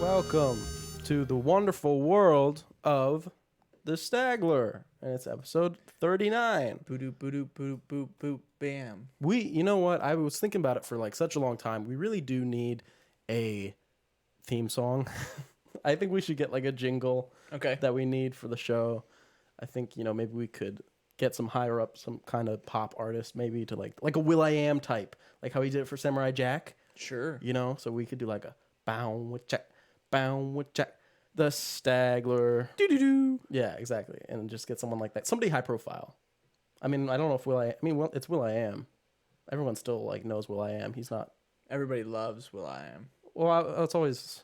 Welcome to the wonderful world of the Stagler, and it's episode 39. Boo-doo, boo-doo, boo-doo, boop, boop, bam. You know what? I was thinking about it for like such a long time. We really do need a theme song. I think we should get like a jingle that we need for the show. I think, maybe we could get some higher up, some kind of pop artist maybe to like a Will.I.Am type, like how he did it for Samurai Jack. Sure. So we could do like a bound with Jack, the Stagler. Doo-doo-doo. Yeah, exactly. And just get someone like that. Somebody high profile. I mean, I don't know if it's Will.I.Am. Everyone still like knows Will.I.Am. He's not. Everybody loves Will.I.Am. Well, it's always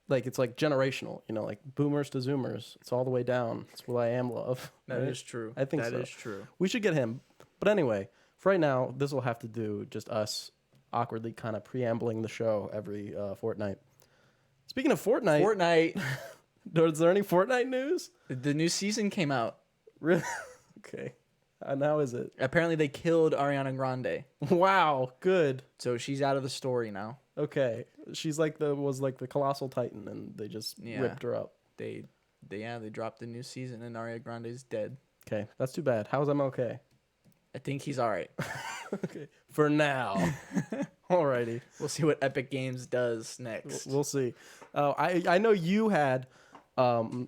like, it's like generational, like boomers to zoomers. It's all the way down. It's Will.I.Am love. That right? is true. I think so. That is true. We should get him. But anyway, for right now, this will have to do just us awkwardly kind of preambling the show every fortnight. Speaking of Fortnite. Is there any Fortnite news? The new season came out. Really? Okay. And how is it? Apparently they killed Ariana Grande. Wow, good. So she's out of the story now. Okay. She's was like the colossal titan, and they just ripped her up. They dropped the new season and Ariana Grande's dead. Okay, that's too bad. How's MLK? I think he's all right. Okay. For now. Alrighty. We'll see what Epic Games does next. We'll see. I know you had a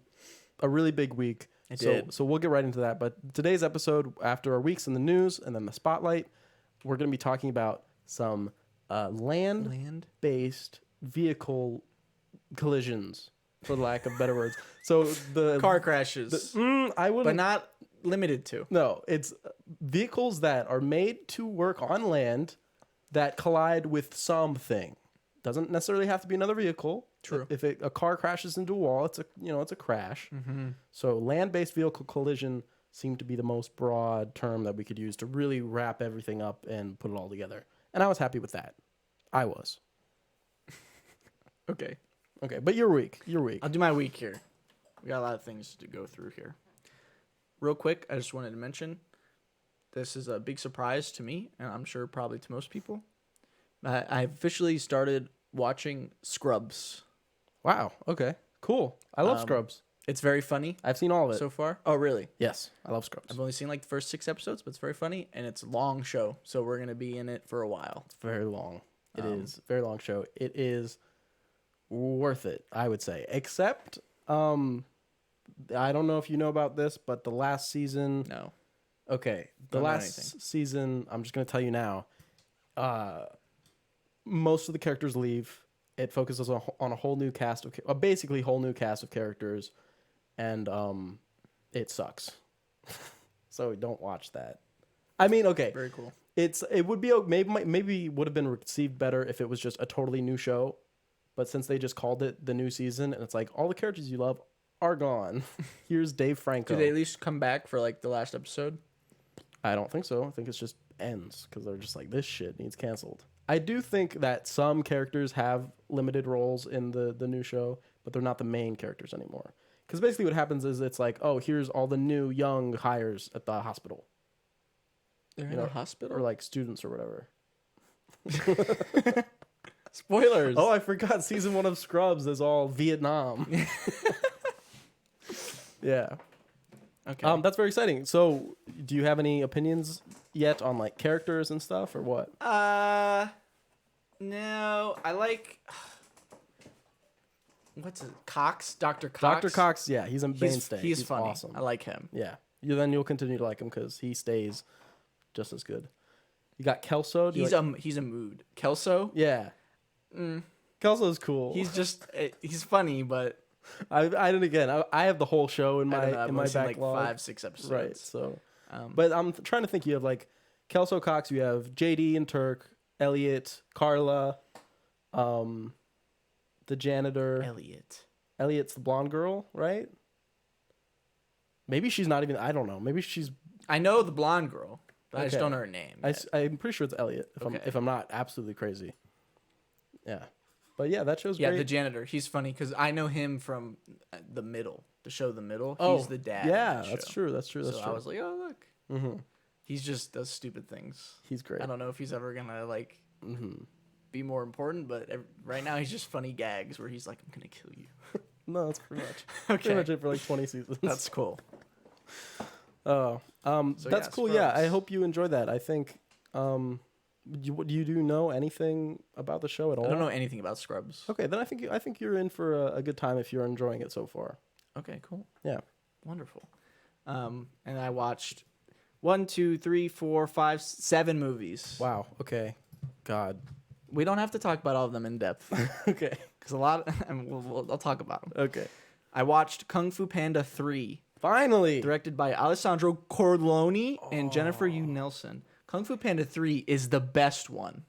really big week. I did. So we'll get right into that. But today's episode, after our weeks in the news and then the spotlight, we're going to be talking about some land-based vehicle collisions, for lack of better words. So the car crashes. I wouldn't, but not limited to. No, it's vehicles that are made to work on land that collide with something. Doesn't necessarily have to be another vehicle. True. If a car crashes into a wall, it's a crash. Mm-hmm. So land-based vehicle collision seemed to be the most broad term that we could use to really wrap everything up and put it all together. And I was happy with that. I was. Okay. But your week. I'll do my week here. We got a lot of things to go through here. Real quick, I just wanted to mention, this is a big surprise to me, and I'm sure probably to most people. I officially started watching Scrubs. Wow. Okay. Cool. I love Scrubs. It's very funny. I've seen all of it so far. Oh, really? Yes. I love Scrubs. I've only seen like the first 6 episodes, but it's very funny, and it's a long show, so we're going to be in it for a while. It's very long. It is a very long show. It is worth it, I would say. Except, I don't know if you know about this, but the last season... No. Okay. The last season, I'm just going to tell you now, most of the characters leave. It focuses on a whole new cast of basically whole new cast of characters, and it sucks. So don't watch that. I mean, okay, very cool. It would be maybe would have been received better if it was just a totally new show, but since they just called it the new season, and it's like all the characters you love are gone. Here's Dave Franco. Do they at least come back for like the last episode? I don't think so. I think it's just ends because they're just like, this shit needs canceled. I do think that some characters have limited roles in the new show, but they're not the main characters anymore. Because basically what happens is it's like, oh, here's all the new young hires at the hospital. They're in a hospital? Or like students or whatever. Spoilers. Oh, I forgot season 1 of Scrubs is all Vietnam. Yeah. Okay. That's very exciting. So, do you have any opinions yet on like characters and stuff, or what? No. I like. What's it? Cox? Dr. Cox? Dr. Cox, yeah, he's a mainstay. He's funny. Awesome. I like him. Yeah. Then you'll continue to like him because he stays just as good. You got Kelso. He's a mood. Kelso? Yeah. Kelso's cool. He's funny, but I have the whole show in my backlog. Like 5-6 episodes. Right. So, but I'm trying to think. You have like Kelso Cox. You have JD and Turk, Elliot, Carla, the janitor. Elliot's the blonde girl, right? Maybe she's not even. I don't know. Maybe she's. I know the blonde girl, but I just don't know her name. I'm pretty sure it's Elliot. If I'm not absolutely crazy. Yeah. But yeah, that show's great. Yeah, the janitor. He's funny because I know him from The Middle, the show The Middle. Oh, he's the dad. Yeah, that's true. That's true. I was like, oh, look. Mm-hmm. He just does stupid things. He's great. I don't know if he's ever going to, like, be more important, but right now he's just funny gags where he's like, I'm going to kill you. No, that's pretty much. Okay. Pretty much it for like 20 seasons. That's cool. Oh, that's cool. Scrubs. Yeah, I hope you enjoy that. I think, you do know anything about the show at all? I don't know anything about Scrubs. Okay, then I think you're in for a good time if you're enjoying it so far. Okay, cool. Yeah. Wonderful. And I watched 1, 2, 3, 4, 5, 7 movies. Wow. Okay. God. We don't have to talk about all of them in depth. Okay. Because a lot, and I'll talk about them. Okay. I watched Kung Fu Panda 3. Finally. Directed by Alessandro Corleone and Jennifer Yu Nelson. Kung Fu Panda 3 is the best one.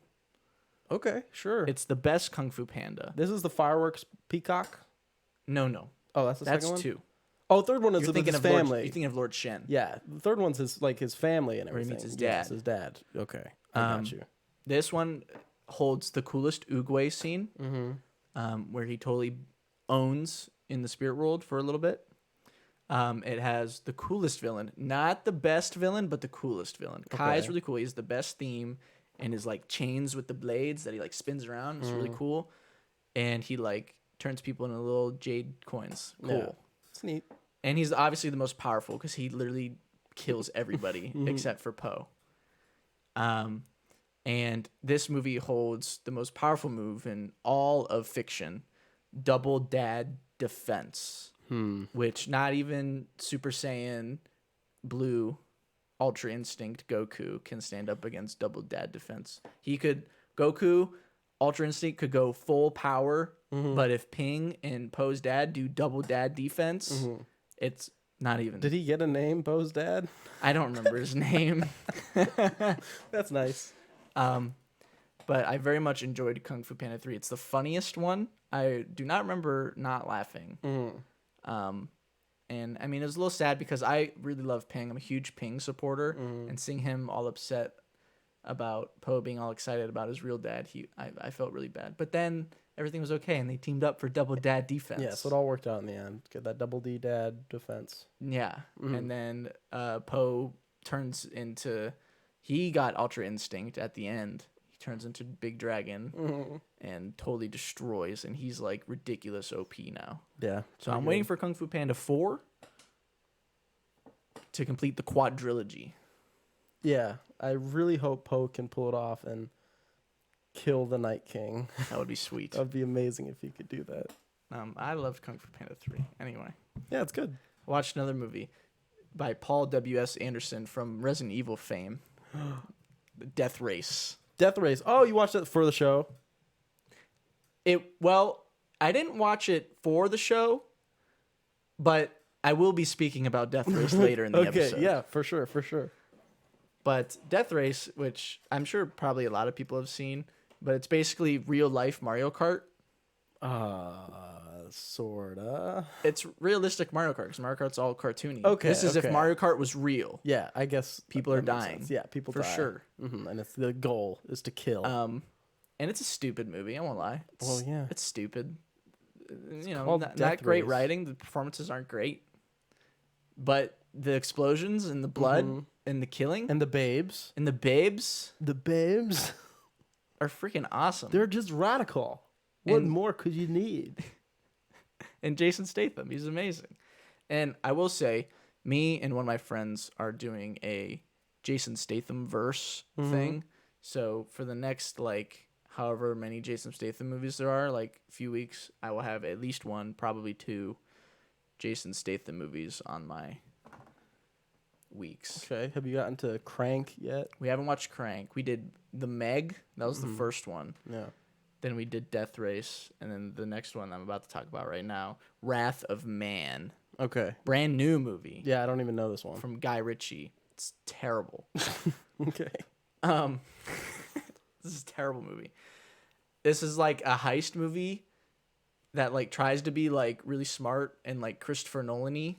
Okay, sure. It's the best Kung Fu Panda. This is the fireworks peacock? No. Oh, that's the second one? That's 2. Oh, third one is You're thinking his of family. You're thinking of Lord Shen. Yeah, the third one's his family and Where he everything. meets his Yes, dad. his dad. Okay, I got you. This one holds the coolest Oogway scene, where he totally owns in the spirit world for a little bit. It has the coolest villain, not the best villain, but the coolest villain. Kai's really cool. He has the best theme, and his like chains with the blades that he like spins around. It's really cool, and he like turns people into little jade coins. Cool. Yeah. It's neat. And he's obviously the most powerful because he literally kills everybody except for Poe. And this movie holds the most powerful move in all of fiction, double dad defense, which not even Super Saiyan Blue Ultra Instinct Goku can stand up against double dad defense. Goku Ultra Instinct could go full power, but if Ping and Poe's dad do double dad defense, it's not even. Did he get a name, Bo's dad? I don't remember his name. That's nice. But I very much enjoyed Kung Fu Panda 3. It's the funniest one. I do not remember not laughing. And I mean, it was a little sad because I really love Ping. I'm a huge Ping supporter, and seeing him all upset about Poe being all excited about his real dad, I felt really bad. But then everything was okay, and they teamed up for double dad defense. Yeah, so it all worked out in the end. Get that double D dad defense. Yeah, and then Poe turns into. He got Ultra Instinct at the end. He turns into Big Dragon and totally destroys, and he's like ridiculous OP now. Yeah. So I'm waiting for Kung Fu Panda 4 to complete the quadrilogy. Yeah, I really hope Poe can pull it off and kill the Night King. That would be sweet. That would be amazing if he could do that. I loved Kung Fu Panda 3. Anyway. Yeah, it's good. I watched another movie by Paul W.S. Anderson from Resident Evil fame. Death Race. Death Race. Oh, you watched it for the show? I didn't watch it for the show, but I will be speaking about Death Race later in the episode. Okay, yeah, for sure. But Death Race, which I'm sure probably a lot of people have seen, but it's basically real life Mario Kart. Sorta. It's realistic Mario Kart because Mario Kart's all cartoony. Okay, This is if Mario Kart was real. Yeah, I guess People are dying. sense. Yeah, people For die. sure. And it's the goal is to kill. And it's a stupid movie. I won't lie. It's stupid. called Not Death great Race. writing. The performances aren't great, but the explosions and the blood and the killing and the babes. and the babes The babes. are freaking awesome. They're just radical. What And- more could you need? And Jason Statham, he's amazing. And I will say, me and one of my friends are doing a Jason Statham verse thing. So for the next however many Jason Statham movies there are, a few weeks, I will have at least one, probably 2 Jason Statham movies on my weeks. Okay, have you gotten to Crank yet? We haven't watched Crank. We did The Meg. That was the first one. Yeah. Then we did Death Race, and then the next one I'm about to talk about right now, Wrath of Man. Okay. Brand new movie Yeah, I don't even know this one. from Guy Ritchie. It's terrible. Okay. This is a terrible movie. This is like a heist movie that tries to be really smart and Christopher Nolan-y,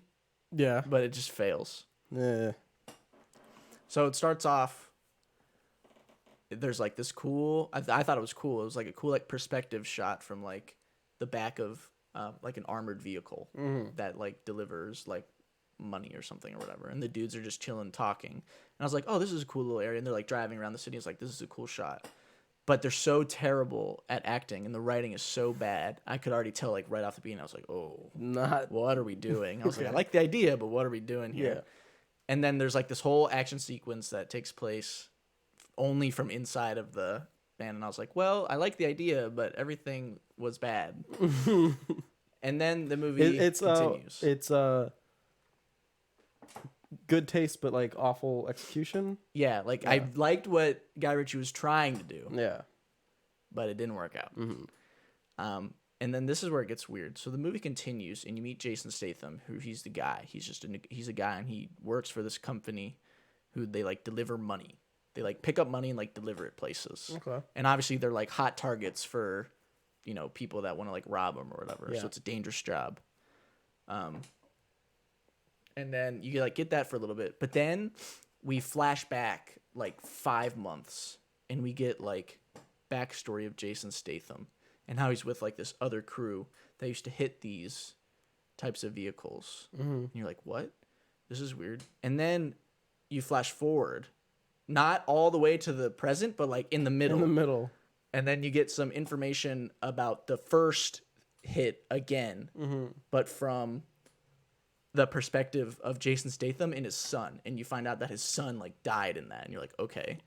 Yeah. but it just fails. Yeah. So it starts off. There's this cool. I thought it was cool. It was a cool perspective shot from the back of an armored vehicle that delivers money or something or whatever. And the dudes are just chilling, talking. And I was like, oh, this is a cool little area. And they're driving around the city. It's this is a cool shot. but they're so terrible at acting and the writing is so bad. I could already tell like right off the beginning. I was like, oh, what are we doing? I was like, I like the idea, but what are we doing here? Yeah. And then there's like this whole action sequence that takes place only from inside of the band. And I was like, well, I like the idea, but everything was bad. And then the movie continues. It's good taste, but like awful execution. Yeah, like I liked what Guy Ritchie was trying to do. Yeah. But it didn't work out. Mm-hmm. And then this is where it gets weird. So the movie continues, and you meet Jason Statham, who he's the guy. He's a guy, and he works for this company, who they like deliver money. They like pick up money and like deliver it places. Okay. And obviously they're like hot targets for, you know, people that want to like rob them or whatever. Yeah. So it's a dangerous job. And then you like get that for a little bit, but then we flash back like 5 months, and we get like backstory of Jason Statham and how he's with like this other crew that used to hit these types of vehicles. And you're like, what? This is weird. And then you flash forward, not all the way to the present, but like in the middle. And then you get some information about the first hit again, but from the perspective of Jason Statham and his son, and you find out that his son like died in that, and you're like, okay.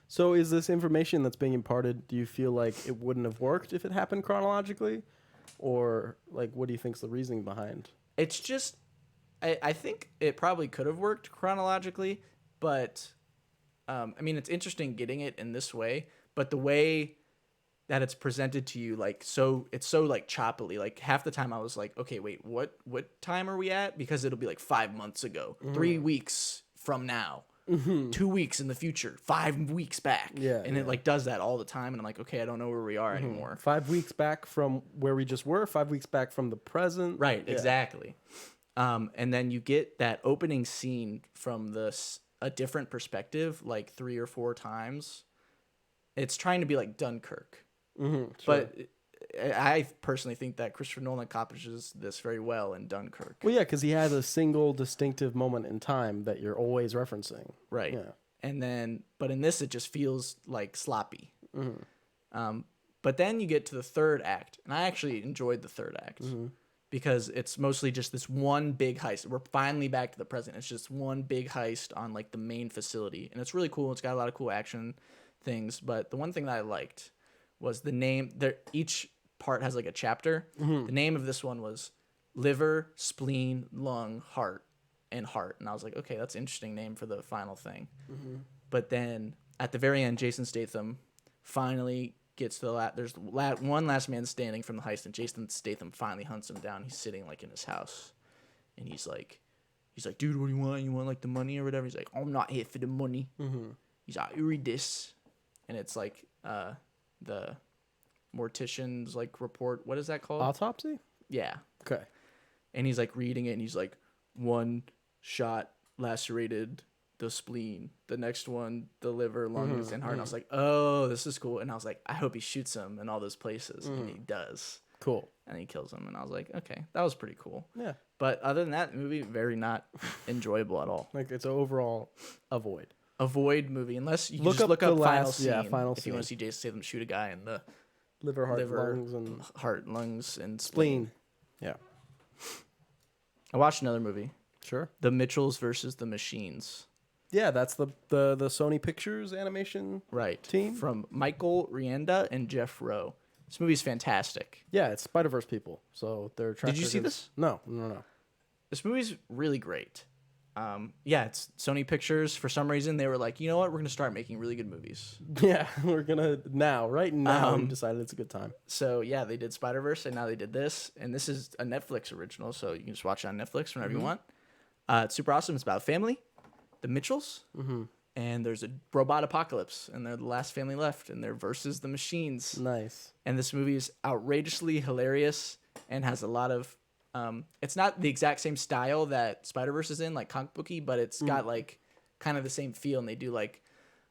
So is this information that's being imparted, do you feel like it wouldn't have worked if it happened chronologically, or like what do you think's the reasoning behind? It's just, I think it probably could have worked chronologically, but I mean, it's interesting getting it in this way, but the way that it's presented to you, like, so it's so like choppily, like half the time I was like, okay, wait, what time are we at? Because it'll be like 5 months ago, 3 weeks from now, 2 weeks in the future, 5 weeks back. And it like does that all the time. And I'm like, okay, I don't know where we are anymore. 5 weeks back from where we just were, 5 weeks back from the present. Right. Exactly. And then you get that opening scene from a different perspective, like 3 or 4 times. It's trying to be like Dunkirk. Sure. But I personally think that Christopher Nolan accomplishes this very well in Dunkirk. Well, yeah, because he has a single distinctive moment in time that you're always referencing. Right. Yeah. And then, but in this, it just feels like sloppy. But then you get to the third act, and I actually enjoyed the third act because it's mostly just this one big heist. We're finally back to the present. It's just one big heist on like the main facility, and it's really cool. It's got a lot of cool action things. But the one thing that I liked was the name. Each part has like a chapter. The name of this one was Liver, Spleen, Lung, Heart, and Heart. And I was like, okay, that's an interesting name for the final thing. But then at the very end, Jason Statham finally gets to the there's one last man standing from the heist, and Jason Statham finally hunts him down. He's sitting like in his house, and he's like, dude, what do you want? You want like the money or whatever? He's like, I'm not here for the money. He's like, you read this, and it's like the mortician's like report. What is that called? Autopsy? Yeah. Okay. And he's like reading it, and he's like, one shot lacerated the spleen, the next one the liver, lungs, and heart. And I was like, oh, this is cool. And I was like, I hope he shoots him in all those places. And he does. Cool. And he kills him. And I was like, okay, that was pretty cool. Yeah. But other than that, the movie very not enjoyable at all. Like, it's overall avoid movie, unless you look up final scene. Yeah, final if scene. you want to see Jason Statham shoot a guy in the liver, lungs, and heart, lungs, and spleen. Yeah. I watched another movie. Sure. The Mitchells versus the Machines. Yeah, that's the Sony Pictures animation team. From Michael Rienda and Jeff Rowe. This movie's fantastic. Yeah, it's Spider-Verse people. So they're trying. Did you see this? No. This movie's really great. Yeah, it's Sony Pictures. For some reason, they were like, you know what? We're going to start making really good movies. Yeah, we're going to right now, we decided it's a good time. So, yeah, they did Spider-Verse, and now they did this. And this is a Netflix original, so you can just watch it on Netflix whenever you want. It's super awesome. It's about family, the Mitchells, and there's a robot apocalypse, and they're the last family left, and they're versus the machines. Nice. And this movie is outrageously hilarious and has a lot of... it's not the exact same style that Spider-Verse is in, like comic booky, but it's got like kind of the same feel, and they do like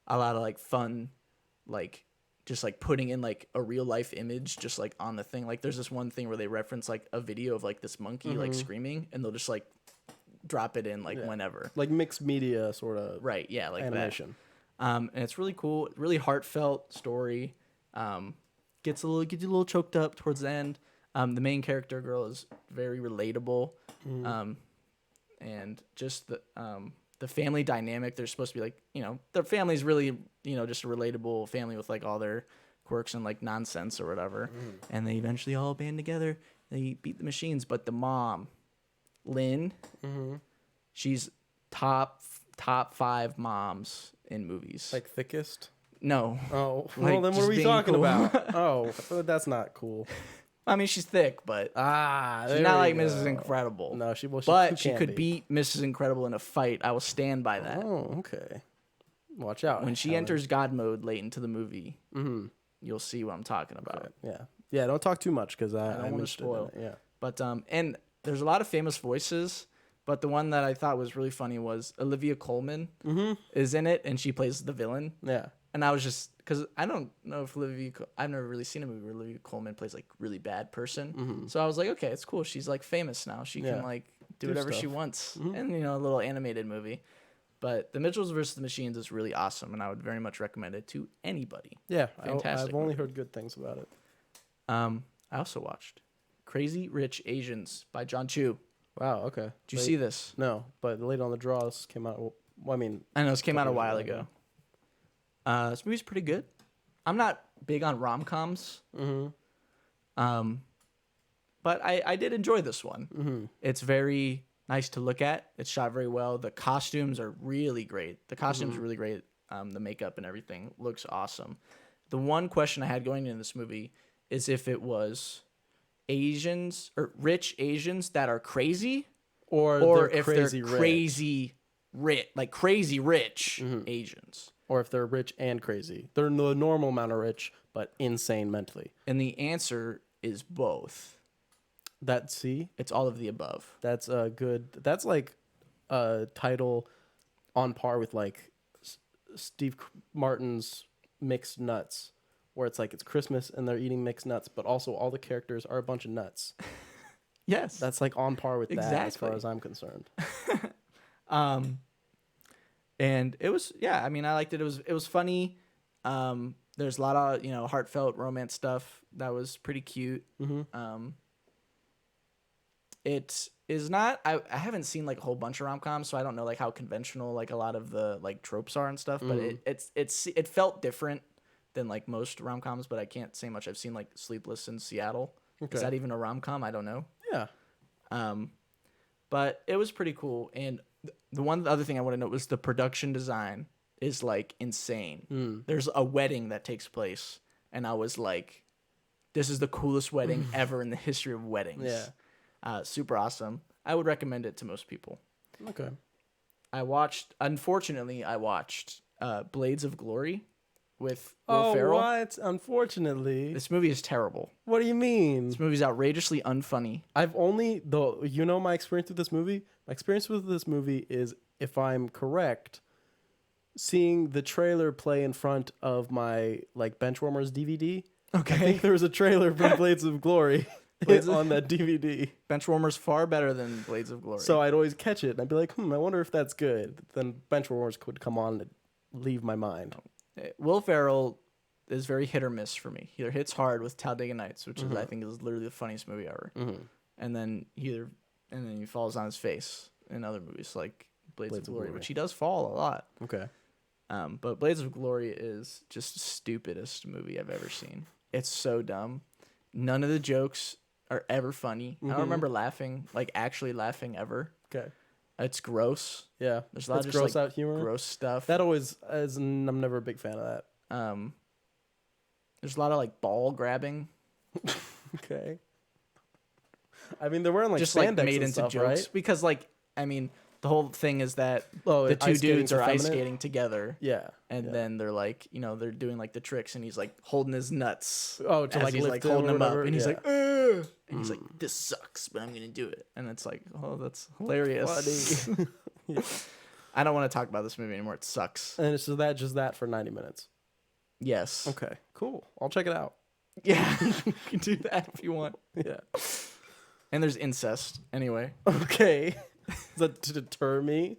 a lot of like fun, like just like putting in like a real life image just like on the thing. Like there's this one thing where they reference like a video of like this monkey like screaming, and they'll just like drop it in like whenever. Like mixed media sort of right, yeah, like animation. That. And it's really cool, really heartfelt story. Gets a little choked up towards the end. The main character girl is very relatable. And just the family dynamic, they're supposed to be like, their family's really, just a relatable family with like all their quirks and like nonsense or whatever. And they eventually all band together. They beat the machines, but the mom, Lynn, she's top 5 moms in movies. Like thickest? No. Oh, like, well then what are we talking about? Oh, that's not cool. I mean, she's thick, but she's not like Mrs. Incredible. No, she could beat Mrs. Incredible in a fight. I will stand by that. Oh, okay. Watch out. When she enters God mode late into the movie, you'll see what I'm talking about. Okay. Yeah. Don't talk too much because I don't want to spoil. Yeah. But and there's a lot of famous voices, but the one that I thought was really funny was Olivia Colman is in it, and she plays the villain. Yeah. And I was just, because I don't know if I've never really seen a movie where Olivia Colman plays like really bad person. So I was like, okay, it's cool. She's like famous now. She can like do whatever she wants. And, a little animated movie. But The Mitchells vs. the Machines is really awesome, and I would very much recommend it to anybody. Yeah, fantastic. I've only heard good things about it. I also watched Crazy Rich Asians by John Chu. Wow, okay. Did you see this? No, but Late on the Draws came out. Well, I mean, I know this came out a while ago. This movie's pretty good. I'm not big on rom-coms. But I did enjoy this one. It's very nice to look at. It's shot very well. The costumes are really great. The costumes are really great. The makeup and everything looks awesome. The one question I had going into this movie is if it was Asians or rich Asians that are crazy, or if they're crazy rich, like crazy rich Asians. Or if they're rich and crazy. They're the normal amount of rich, but insane mentally. And the answer is both. It's all of the above. That's a good. That's like a title on par with like Steve Martin's Mixed Nuts, where it's like it's Christmas and they're eating mixed nuts, but also all the characters are a bunch of nuts. Yes, that's like on par with exactly. that as far as I'm concerned. And it was, I mean, I liked it. It was funny. There's a lot of heartfelt romance stuff that was pretty cute. It is not. I haven't seen like a whole bunch of rom-coms, so I don't know like how conventional like a lot of the like tropes are and stuff. But it felt different than like most rom-coms. But I can't say much. I've seen like Sleepless in Seattle. Okay. Is that even a rom-com? I don't know. Yeah. But it was pretty cool. And the other thing I want to note was the production design is like insane. There's a wedding that takes place, and I was like, "This is the coolest wedding ever in the history of weddings." Yeah. Super awesome. I would recommend it to most people. Okay. Unfortunately, I watched Blades of Glory with Will Ferrell. Oh, what? Unfortunately. This movie is terrible. What do you mean? This movie's outrageously unfunny. My experience with this movie? My experience with this movie is, if I'm correct, seeing the trailer play in front of my like Benchwarmers DVD. Okay. I think there was a trailer for Blades of Glory. On that DVD. Benchwarmers far better than Blades of Glory. So I'd always catch it and I'd be like, I wonder if that's good. Then Benchwarmers would come on and leave my mind. Will Ferrell is very hit or miss for me. He either hits hard with Talladega Nights, which is I think is literally the funniest movie ever, and then he falls on his face in other movies like Blades of Glory, which he does fall a lot. Okay. But Blades of Glory is just the stupidest movie I've ever seen. It's so dumb. None of the jokes are ever funny. I don't remember actually laughing ever. Okay. It's gross. Yeah. There's a lot of just gross out humor. Gross stuff. That always I'm never a big fan of that. There's a lot of like ball grabbing. Okay. I mean, they're wearing like just spandex like made and into stuff, jokes right? Because like the whole thing is that the two dudes are ice skating together. Yeah. And then they're like, they're doing like the tricks, and he's like holding his nuts. Oh, to as like he's lift like holding him them up, and he's like, ugh! And he's like, this sucks, but I'm gonna do it. And it's like, oh, that's hilarious. Funny. Yeah. I don't want to talk about this movie anymore. It sucks. And it's just that for 90 minutes. Yes. Okay. Cool. I'll check it out. Yeah, you can do that if you want. Yeah. And there's incest anyway. Okay. Is that to deter me?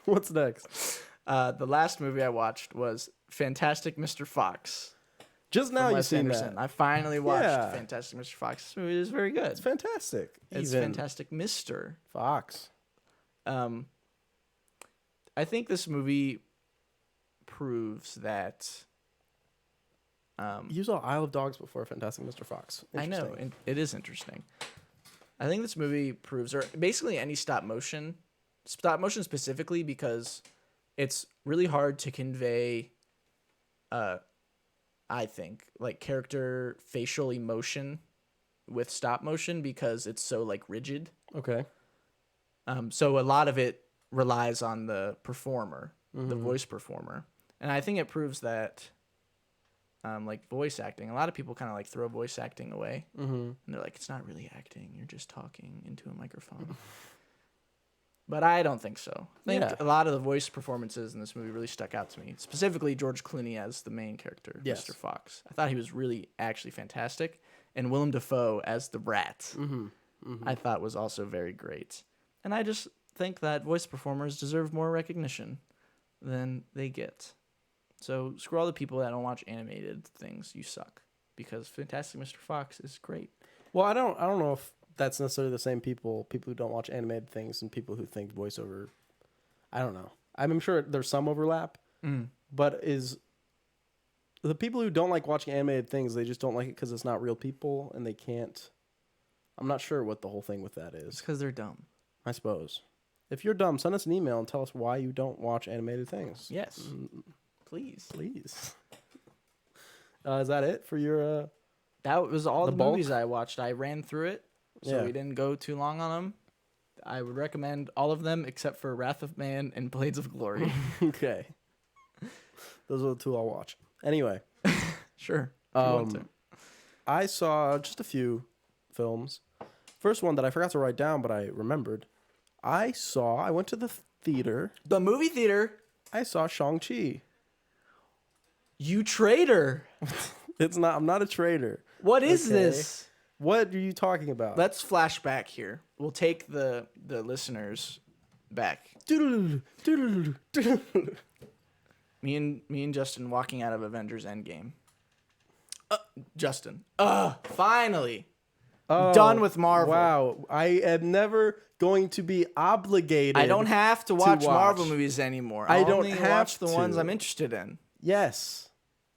What's next? The last movie I watched was Fantastic Mr. Fox. Just now you've seen Anderson. that. I finally watched Fantastic Mr. Fox. This movie is very good. It's fantastic. It's Fantastic Mr. Fox. I think this movie proves that. You saw Isle of Dogs before Fantastic Mr. Fox. I know, and it is interesting. I think this movie proves, or basically any stop motion specifically, because it's really hard to convey, I think, like character facial emotion with stop motion because it's so like rigid. Okay. So a lot of it relies on the performer, the voice performer, and I think it proves that. Like voice acting, a lot of people kind of like throw voice acting away, and they're like, "It's not really acting; you're just talking into a microphone." But I don't think so. I think a lot of the voice performances in this movie really stuck out to me. Specifically, George Clooney as the main character, Mr. Fox. I thought he was really actually fantastic, and Willem Dafoe as the rat, I thought was also very great. And I just think that voice performers deserve more recognition than they get. So screw all the people that don't watch animated things. You suck, because Fantastic Mr. Fox is great. Well, I don't know if that's necessarily the same people who don't watch animated things and people who think voiceover. I don't know. I'm sure there's some overlap, but is the people who don't like watching animated things, they just don't like it because it's not real people and they can't. I'm not sure what the whole thing with that is. It's because they're dumb, I suppose. If you're dumb, send us an email and tell us why you don't watch animated things. Yes. Please. Is that it for your... that was all the movies I watched. I ran through it, so we didn't go too long on them. I would recommend all of them except for Wrath of Man and Blades of Glory. Okay. Those are the two I'll watch. Anyway. Sure. I saw just a few films. First one that I forgot to write down, but I remembered. I went to the theater. The movie theater? I saw Shang-Chi. You traitor. I'm not a traitor. What is this? What are you talking about? Let's flash back here. We'll take the listeners back. Me and Justin walking out of Avengers Endgame. Justin. Finally. Done with Marvel. Wow. I am never going to be obligated. I don't have to watch Marvel movies anymore. I don't only have watch the to. ones I'm interested in. Yes.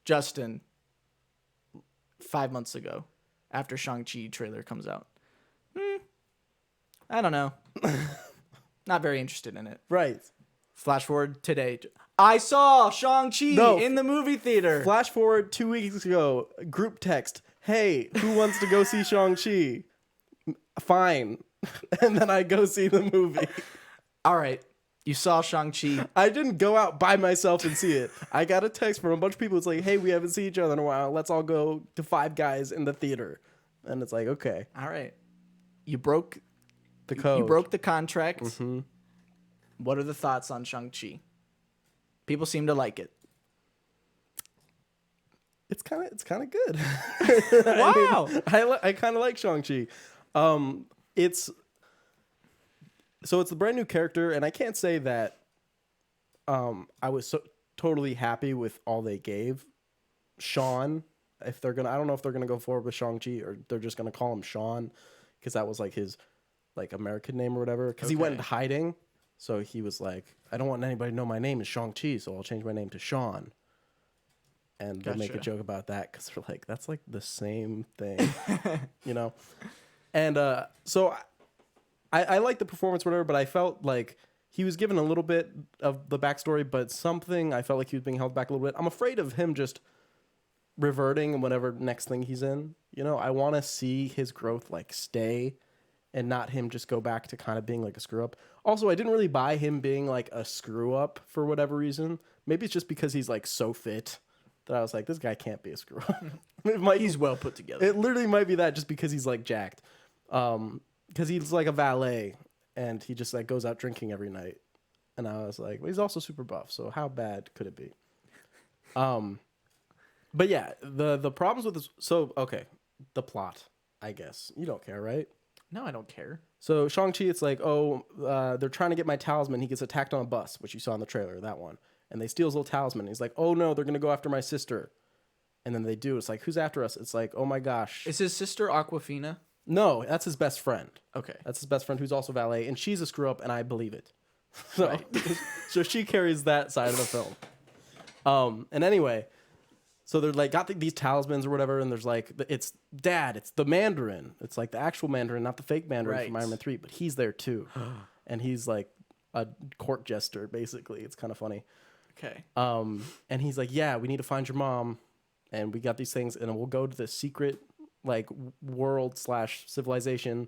Justin, 5 months ago, after Shang-Chi trailer comes out. I don't know. Not very interested in it. Right. Flash forward today. I saw Shang-Chi in the movie theater. Flash forward 2 weeks ago. Group text. Hey, who wants to go see Shang-Chi? Fine. And then I go see the movie. All right. You saw Shang-Chi. I didn't go out by myself and see it. I got a text from a bunch of people. It's like, hey, we haven't seen each other in a while. Let's all go to Five Guys in the theater. And it's like, okay. All right. You broke the code. You broke the contract. Mm-hmm. What are the thoughts on Shang-Chi? People seem to like it. It's kind of good. Wow. I kind of like Shang-Chi. It's the brand new character, and I can't say that I was so totally happy with all they gave Sean. I don't know if they're gonna go forward with Shang-Chi or they're just gonna call him Sean because that was like his like American name or whatever. Because he went into hiding, so he was like, I don't want anybody to know my name is Shang-Chi, so I'll change my name to Sean. And they make a joke about that because they're like, that's like the same thing, you know? And so I like the performance, whatever, but I felt like he was given a little bit of the backstory, but something I felt like he was being held back a little bit. I'm afraid of him just reverting in whatever next thing he's in. You know, I want to see his growth like stay and not him just go back to kind of being like a screw up. Also, I didn't really buy him being like a screw up for whatever reason. Maybe it's just because he's like so fit that I was like, this guy can't be a screw up. He's well put together. It literally might be that just because he's like jacked. Because he's like a valet and he just like goes out drinking every night. And I was like, well, he's also super buff. So how bad could it be? But yeah, the problems with this. So, okay. The plot, I guess. You don't care, right? No, I don't care. So Shang-Chi, it's like, they're trying to get my talisman. He gets attacked on a bus, which you saw in the trailer, that one. and they steal his little talisman. He's like, oh no, they're gonna go after my sister, and then they do. It's like, who's after us? It's like, oh my gosh. Is his sister Aquafina? No, that's his best friend. Okay. That's his best friend who's also valet, and she's a screw up, and I believe it. So, Right. so she carries that side of the film. And anyway, so they're like got these talismans or whatever, and there's like it's the Mandarin. It's like the actual Mandarin, not the fake Mandarin from Iron Man 3, but he's there too, and he's like a court jester basically. It's kind of funny. Okay. And he's like, yeah, we need to find your mom, and we got these things, and we'll go to the secret like world / civilization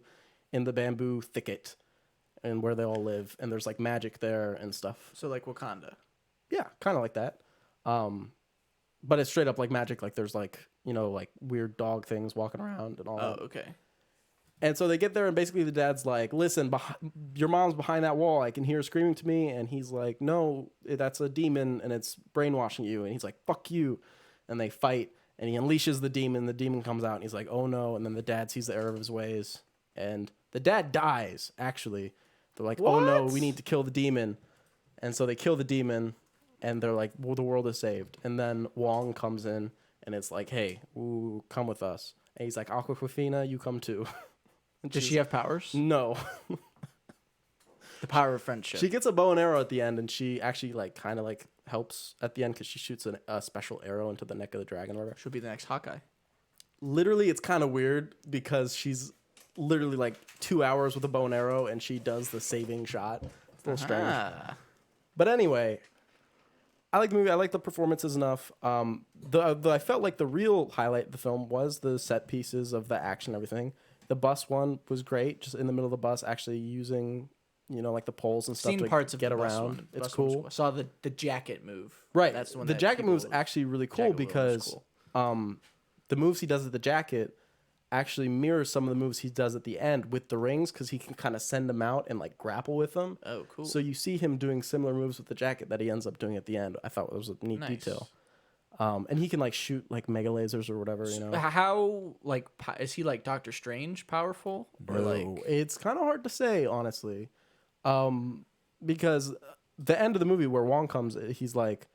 in the bamboo thicket, and where they all live, and there's like magic there and stuff. So like Wakanda. Yeah, kind of like that. But it's straight up like magic. Like there's like, you know, like weird dog things walking around and all that. Oh, okay. And so they get there, and basically the dad's like, listen, your mom's behind that wall. I can hear her screaming to me. And he's like, no, that's a demon, and it's brainwashing you. And he's like, fuck you. And they fight, and he unleashes the demon. The demon comes out, and he's like, oh no. And then the dad sees the error of his ways. And the dad dies, actually. They're like, oh no, we need to kill the demon. And so they kill the demon, and they're like, well, the world is saved. And then Wong comes in, and it's like, hey, ooh, come with us. And he's like, Aquafina, you come too. Does she have powers? No. The power of friendship. She gets a bow and arrow at the end, and she actually like kind of like helps at the end because she shoots a special arrow into the neck of the dragon or whatever. She'll be the next Hawkeye. Literally, it's kind of weird because she's literally like 2 hours with a bow and arrow, and she does the saving shot. It's a little strange. But anyway, I like the movie. I like the performances enough. I felt like the real highlight of the film was the set pieces of the action and everything. The bus one was great, just in the middle of the bus, actually using, you know, like the poles and stuff Seen to parts of get the bus around. one. It's Bus cool. I saw the jacket move. Right. That's the one. The that jacket people- move's actually really cool jacket move was because cool. The moves he does at the jacket actually mirrors some of the moves he does at the end with the rings, because he can kind of send them out and like grapple with them. Oh, cool. So you see him doing similar moves with the jacket that he ends up doing at the end. I thought it was a neat Nice. detail. And he can like shoot like mega lasers or whatever, you know. How like is he like Doctor Strange powerful or like? It's kind of hard to say, honestly, because the end of the movie where Wong comes, he's like,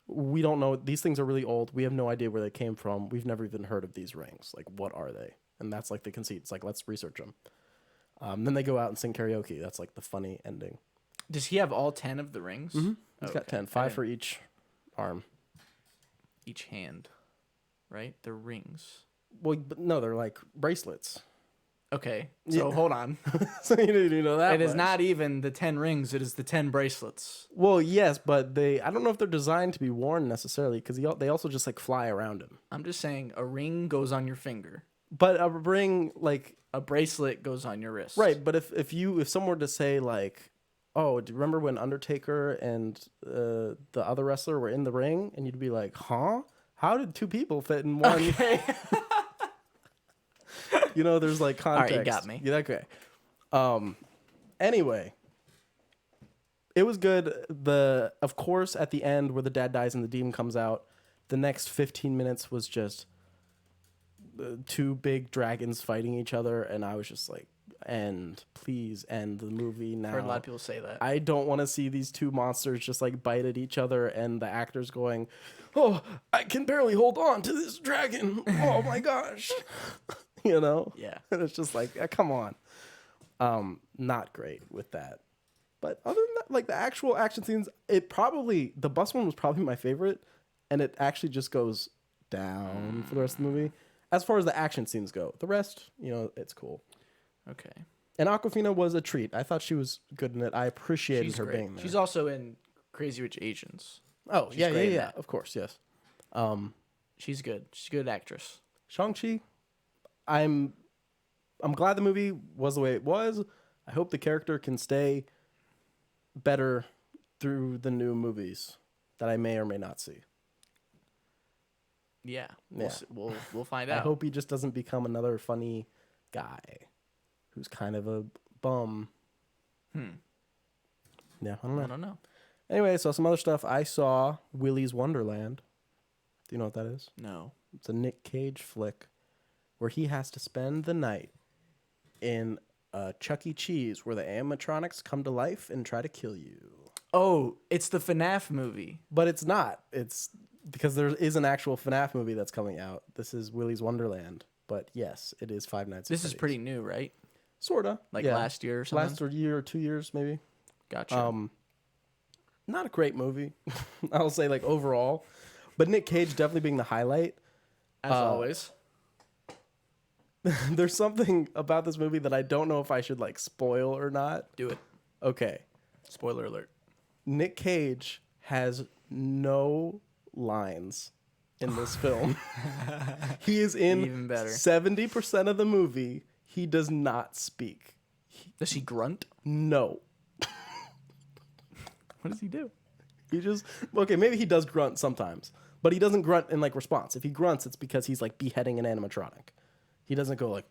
we don't know, these things are really old, we have no idea where they came from, we've never even heard of these rings, like what are they? And that's like the conceit. It's like, let's research them. Then they go out and sing karaoke. That's like the funny ending. Does he have all 10 of the rings? Mm-hmm. He's got 10, 5 for each arm. Each hand, right? They're rings. Well, but no, they're like bracelets. Okay, so hold on. So you didn't know that. It is not even the 10 rings. It is the 10 bracelets. Well, yes, but I don't know if they're designed to be worn necessarily, because they also just like fly around him. I'm just saying a ring goes on your finger. But a ring, like a bracelet goes on your wrist. Right, but if someone were to say like, oh, do you remember when Undertaker and the other wrestler were in the ring? And you'd be like, huh? How did two people fit in one? Okay. You know, there's like context. All right, you got me. Yeah, okay. Anyway, it was good. Of course, at the end where the dad dies and the demon comes out, the next 15 minutes was just two big dragons fighting each other, and I was just like, please end the movie now. I've heard a lot of people say that. I don't want to see these two monsters just like bite at each other, and the actors going, oh, I can barely hold on to this dragon. Oh my gosh. You know? Yeah. And it's just like, come on. Not great with that. But other than that, like the actual action scenes, the bus one was probably my favorite, and it actually just goes down for the rest of the movie. As far as the action scenes go, the rest, you know, it's cool. Okay. And Awkwafina was a treat. I thought she was good in it. I appreciated her great. being there. She's also in Crazy Rich Asians. Oh, She's yeah, great in yeah. that. Of course, yes. She's good. She's a good actress. Shang-Chi, I'm glad the movie was the way it was. I hope the character can stay better through the new movies that I may or may not see. Yeah. Yeah. We'll find out. I hope he just doesn't become another funny guy who's kind of a bum. Yeah, I I don't know. Anyway, so some other stuff. I saw Willy's Wonderland. Do you know what that is? No. It's a Nick Cage flick where he has to spend the night in Chuck E. Cheese where the animatronics come to life and try to kill you. Oh, it's the FNAF movie. But it's not. It's because there is an actual FNAF movie that's coming out. This is Willy's Wonderland. But yes, it is Five Nights at Freddy's. This is pretty new, right? Sorta. Like last year or something? Last year or 2 years, maybe. Gotcha. Not a great movie, I'll say, like, overall. But Nick Cage definitely being the highlight. As always. There's something about this movie that I don't know if I should, like, spoil or not. Do it. Okay. Spoiler alert. Nick Cage has no lines in this film. He is in Even better. 70% of the movie. He does not speak. Does he grunt? No. What does he do? He just... Okay, maybe he does grunt sometimes. But he doesn't grunt in, like, response. If he grunts, it's because he's, like, beheading an animatronic. He doesn't go,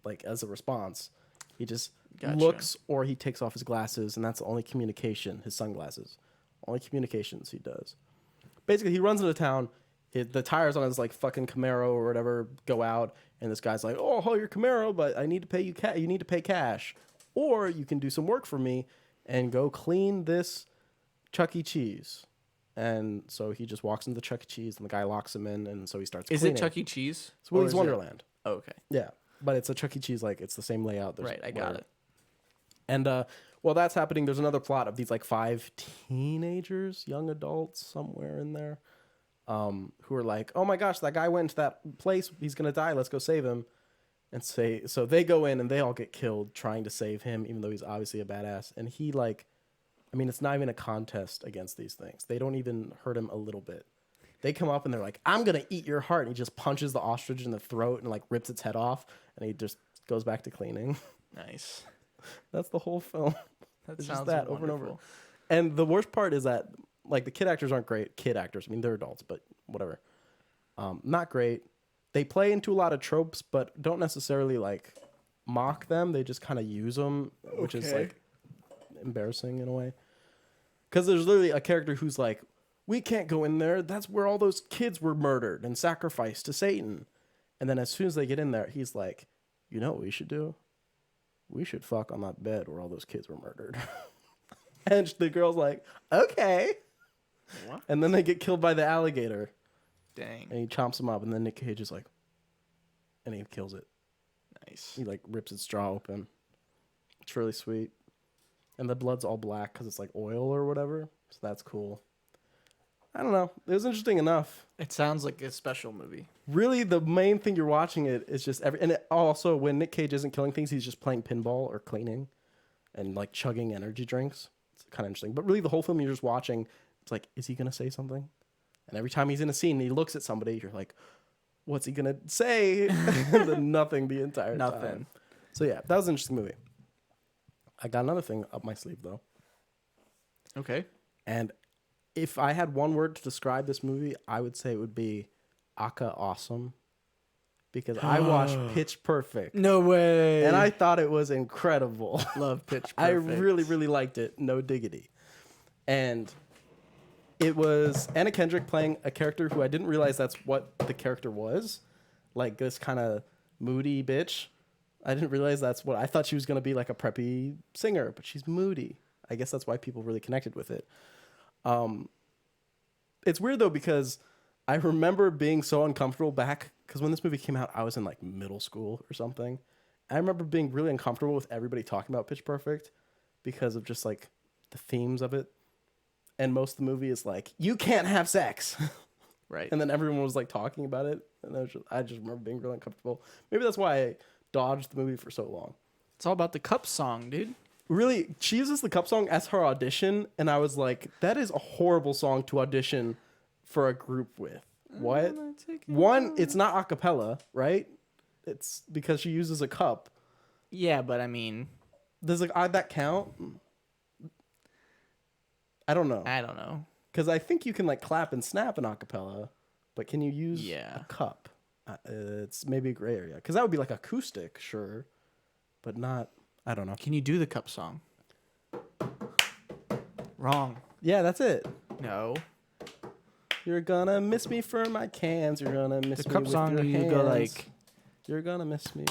like, as a response. He just looks, or he takes off his glasses, and that's the only communication, his sunglasses. Only communications he does. Basically, he runs into town. The tires on his, like, fucking Camaro or whatever go out, and this guy's like, oh, your Camaro, but I need to pay you you need to pay cash. Or you can do some work for me and go clean this Chuck E. Cheese. And so he just walks into the Chuck E. Cheese, and the guy locks him in, and so he starts cleaning. Is it Chuck E. Cheese? It's Willy's Wonderland. Oh, okay. Yeah, but it's a Chuck E. Cheese, like, it's the same layout. Right, I got it. And while that's happening, there's another plot of these, like, 5 teenagers, young adults, somewhere in there, who are like, oh my gosh, that guy went to that place, he's gonna die, let's go save him. And so they go in and they all get killed trying to save him, even though he's obviously a badass. And he, like, I mean, it's not even a contest against these things. They don't even hurt him a little bit. They come up and they're like, I'm going to eat your heart. And he just punches the ostrich in the throat and, like, rips its head off. And he just goes back to cleaning. Nice. That's the whole film. It's just that over and over. And the worst part is that, like, the kid actors aren't great. Kid actors. I mean, they're adults, but whatever. Not great. They play into a lot of tropes, but don't necessarily, like, mock them. They just kind of use them, which is, like, embarrassing in a way. Because there's literally a character who's like, we can't go in there. That's where all those kids were murdered and sacrificed to Satan. And then as soon as they get in there, he's like, you know what we should do? We should fuck on that bed where all those kids were murdered. And the girl's like, okay. What? And then they get killed by the alligator. Dang. And he chomps them up. And then Nick Cage is like, and he kills it. Nice. He, like, rips its jaw open. It's really sweet. And the blood's all black because it's, like, oil or whatever. So that's cool. I don't know. It was interesting enough. It sounds like a special movie. Really, the main thing you're watching it is just and it also, when Nick Cage isn't killing things, he's just playing pinball or cleaning and, like, chugging energy drinks. It's kind of interesting. But really, the whole film you're just watching, it's like, is he going to say something? And every time he's in a scene and he looks at somebody, you're like, what's he going to say? And then nothing the entire time. So, yeah, that was an interesting movie. I got another thing up my sleeve, though. Okay. And if I had one word to describe this movie, I would say it would be Aka awesome. Because I watched Pitch Perfect. No way. And I thought it was incredible. Love Pitch Perfect. I really, really liked it. No diggity. And it was Anna Kendrick playing a character who I didn't realize that's what the character was. Like, this kind of moody bitch. I didn't realize that's what... I thought she was going to be like a preppy singer, but she's moody. I guess that's why people really connected with it. It's weird, though, because I remember being so uncomfortable back... Because when this movie came out, I was in, like, middle school or something. I remember being really uncomfortable with everybody talking about Pitch Perfect because of just, like, the themes of it. And most of the movie is like, you can't have sex. Right. And then everyone was, like, talking about it. And I just remember being really uncomfortable. Maybe that's why I dodged the movie for so long. It's all about the cup song, dude. Really, she uses the cup song as her audition, and I was like, that is a horrible song to audition for a group with. What? One, it's not a cappella, right? It's because she uses a cup. Yeah, but I mean... Does that count? I don't know. Because I think you can, like, clap and snap an a cappella, but can you use a cup? It's maybe a gray area. Because that would be, like, acoustic, sure, but not... I don't know. Can you do the cup song? Wrong. Yeah, that's it. No. You're gonna miss me for my cans. You're gonna miss the me cup with song. your You hands. go like. You're gonna miss me.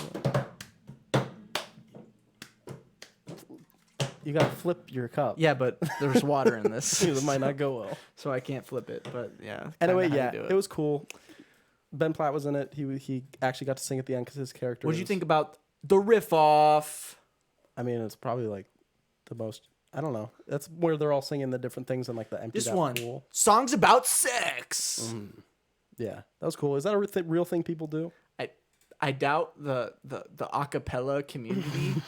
You gotta flip your cup. Yeah, but there's water in this. It might not go well. So I can't flip it. But yeah. Anyway, yeah, it was cool. Ben Platt was in it. He actually got to sing at the end because his character. What did you think about the riff off? I mean, it's probably like the most. I don't know. That's where they're all singing the different things in like the empty. This one, pool. Songs about sex. Yeah, that was cool. Is that a real thing people do? I doubt the acapella community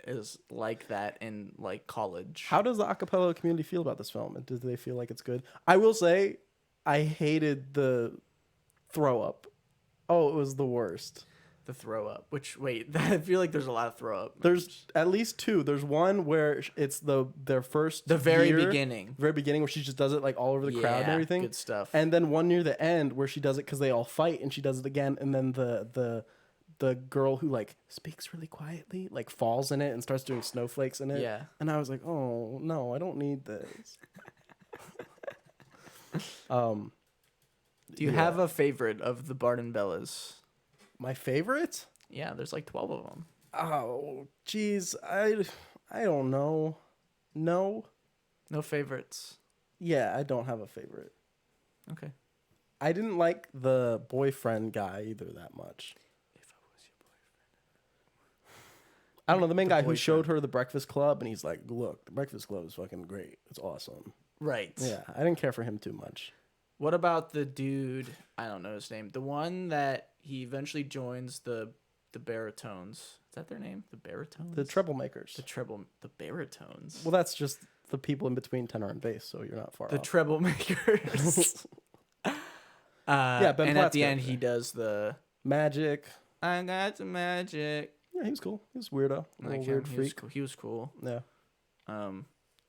is like that in like college. How does the acapella community feel about this film? And do they feel like it's good? I will say, I hated the throw up. Oh, it was the worst. The throw up. I feel like there's a lot of throw up. There's at least two. There's one where it's their first very beginning where she just does it like all over the crowd and everything. Good stuff. And then one near the end where she does it because they all fight and she does it again. And then the girl who like speaks really quietly like falls in it and starts doing snowflakes in it. Yeah. And I was like, oh no, I don't need this. Do you have a favorite of the Bart and Bellas? My favorite? Yeah, there's like 12 of them. Oh, geez. I don't know. No favorites. Yeah, I don't have a favorite. Okay. I didn't like the boyfriend guy either that much. If I was your boyfriend. I don't know, the main guy who showed her the Breakfast Club, and he's like, look, the Breakfast Club is fucking great. It's awesome. Right. Yeah, I didn't care for him too much. What about the dude, I don't know his name, the one that he eventually joins the baritones. Is that their name? The baritones? The treble-makers. The baritones. Well, that's just the people in between tenor and bass, so you're not far off. The treble makers. Yeah, Ben and Platt's at the end, he does the magic. I got the magic. Yeah, he was cool. He was weirdo. Weird freak. He was cool. Yeah.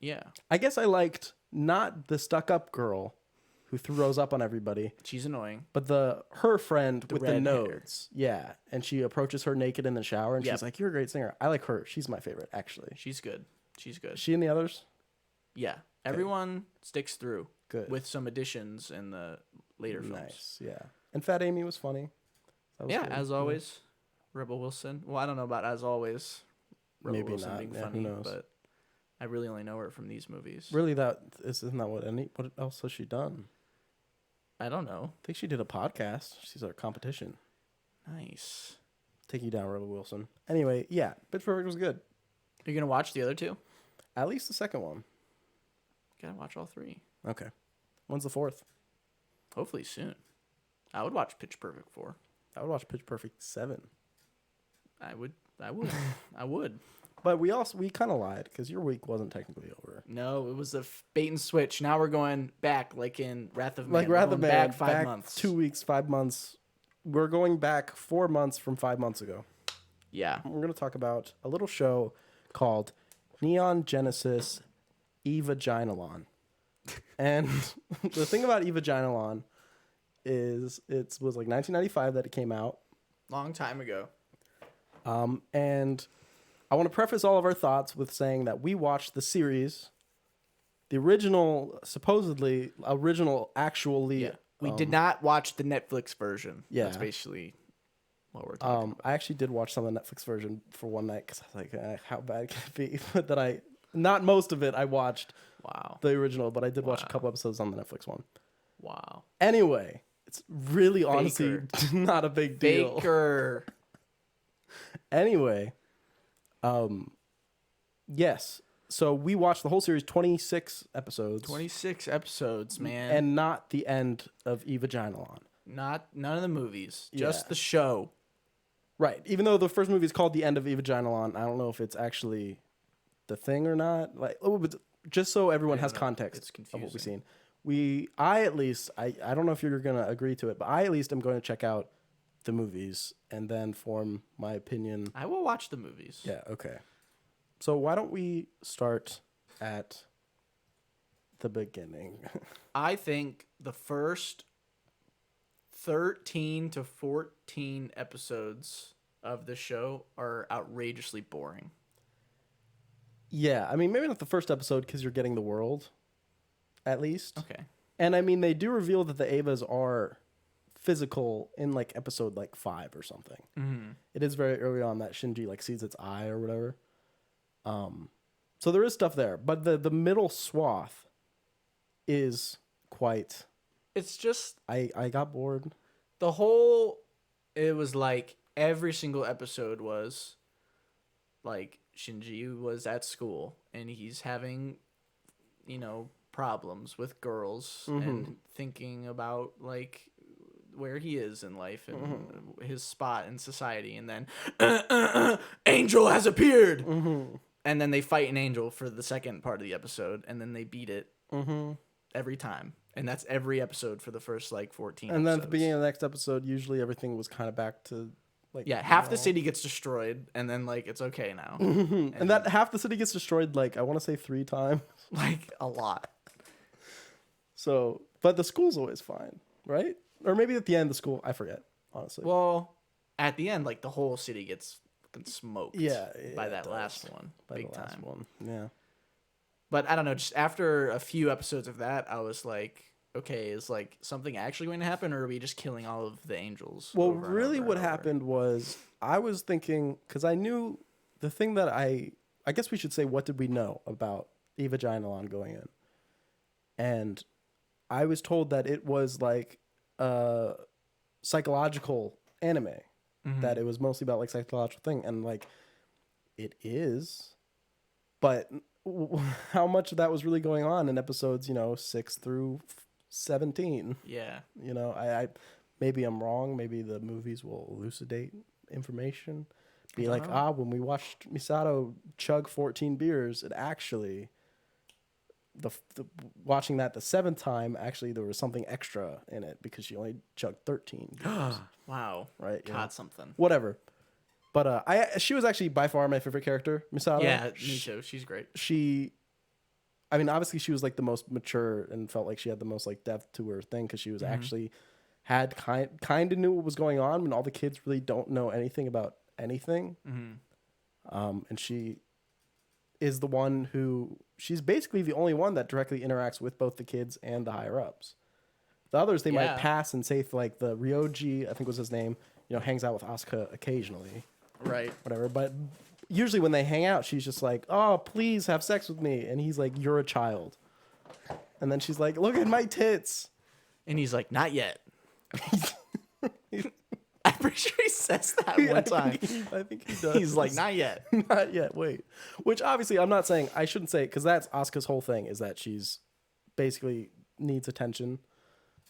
Yeah. I guess I liked not the stuck-up girl who throws up on everybody. She's annoying. But her friend with the nodes. Hair. Yeah. And she approaches her naked in the shower and she's like, you're a great singer. I like her. She's my favorite, actually. She's good. She and the others? Yeah. Everyone sticks through. Good. With some additions in the later films. Nice. Yeah. And Fat Amy was funny. Was good. As always. Rebel Wilson. Well, I don't know about as always. Maybe Wilson not. Being funny, but I really only know her from these movies. Really, isn't that what else has she done? I don't know. I think she did a podcast. She's our competition. Nice. Take you down, Rebel Wilson. Anyway, yeah, Pitch Perfect was good. Are you gonna watch the other two? At least the second one. Gotta watch all three. Okay. When's the fourth? Hopefully soon. I would watch Pitch Perfect 4. I would watch Pitch Perfect 7. I would. I would. But we kind of lied because your week wasn't technically over. No, it was a bait and switch. Now we're going back, like in Wrath of Man. Like Wrath of Man, back 5 months. 2 weeks, 5 months. We're going back 4 months from 5 months ago. Yeah. We're going to talk about a little show called Neon Genesis Evaginalon. And the thing about Evaginalon is it was like 1995 that it came out. Long time ago. And I want to preface all of our thoughts with saying that we watched the series, the original, actually. Yeah. We did not watch the Netflix version. Yeah. That's basically what we're talking about. I actually did watch some of the Netflix version for one night because I was like, how bad can it be? But that not most of it, I watched the original, but I did watch a couple episodes on the Netflix one. Wow. Anyway, it's really honestly not a big deal. Baker. Anyway, yes. So we watched the whole series, 26 episodes. 26 episodes, man. And not the end of Evaginalon. None of the movies, just the show. Right. Even though the first movie is called The End of Evaginalon, I don't know if it's actually the thing or not. Like, just so everyone has context of what we've seen. I don't know if you're going to agree to it, but I at least am going to check out the movies and then form my opinion. I will watch the movies. Yeah, okay. So why don't we start at the beginning? I think the first 13 to 14 episodes of the show are outrageously boring. Yeah, I mean, maybe not the first episode because you're getting the world, at least. Okay. And I mean, they do reveal that the Avas are physical in like episode like 5 or something. Mm-hmm. It is very early on that Shinji like sees its eye or whatever. So there is stuff there, but the middle swath is quite. It's just I got bored. the whole. It was like every single episode was like Shinji was at school and he's having, problems with girls and thinking about like where he is in life and his spot in society, and then Angel has appeared, and then they fight an angel for the second part of the episode, and then they beat it every time, and that's every episode for the first like 14 and then episodes. at the beginning of the next episode, usually everything was kind of back to like half the city gets destroyed, and then like it's okay now, and that half the city gets destroyed like I want to say 3 times, like a lot. So, but the school's always fine, right? Or maybe at the end of the school, I forget, honestly. Well, at the end, like the whole city gets fucking smoked. By that last one, big time. Yeah. But I don't know. Just after a few episodes of that, I was like, okay, is like something actually going to happen, or are we just killing all of the angels? Well, really, what happened was I was thinking, because I knew the thing that I guess we should say, what did we know about Evaginalon going in? And I was told that it was like a psychological anime, that it was mostly about like psychological thing, and like it is, but how much of that was really going on in episodes 6 through 17? Yeah, I maybe I'm wrong. Maybe the movies will elucidate information. Be like, when we watched Misato chug 14 beers, it actually. The watching that the 7th time, actually there was something extra in it because she only chugged 13 beers. Wow, right? Caught something. Whatever. But she was actually by far my favorite character, Misato. Yeah, me too. She's great. I mean, obviously she was like the most mature and felt like she had the most like depth to her thing because she was actually had kind of knew what was going on when all the kids really don't know anything about anything. And she is the one who she's basically the only one that directly interacts with both the kids and the higher ups. The others they might pass and say like the Ryoji, I think was his name, hangs out with Asuka occasionally. Right. Whatever. But usually when they hang out, she's just like, "Oh, please have sex with me." And he's like, "You're a child." And then she's like, "Look at my tits." And he's like, "Not yet." I'm pretty sure he says that one time. I think he does. He's like, "Not yet." Not yet. Wait. Which obviously I'm not saying, I shouldn't say it because that's Asuka's whole thing is that she's basically needs attention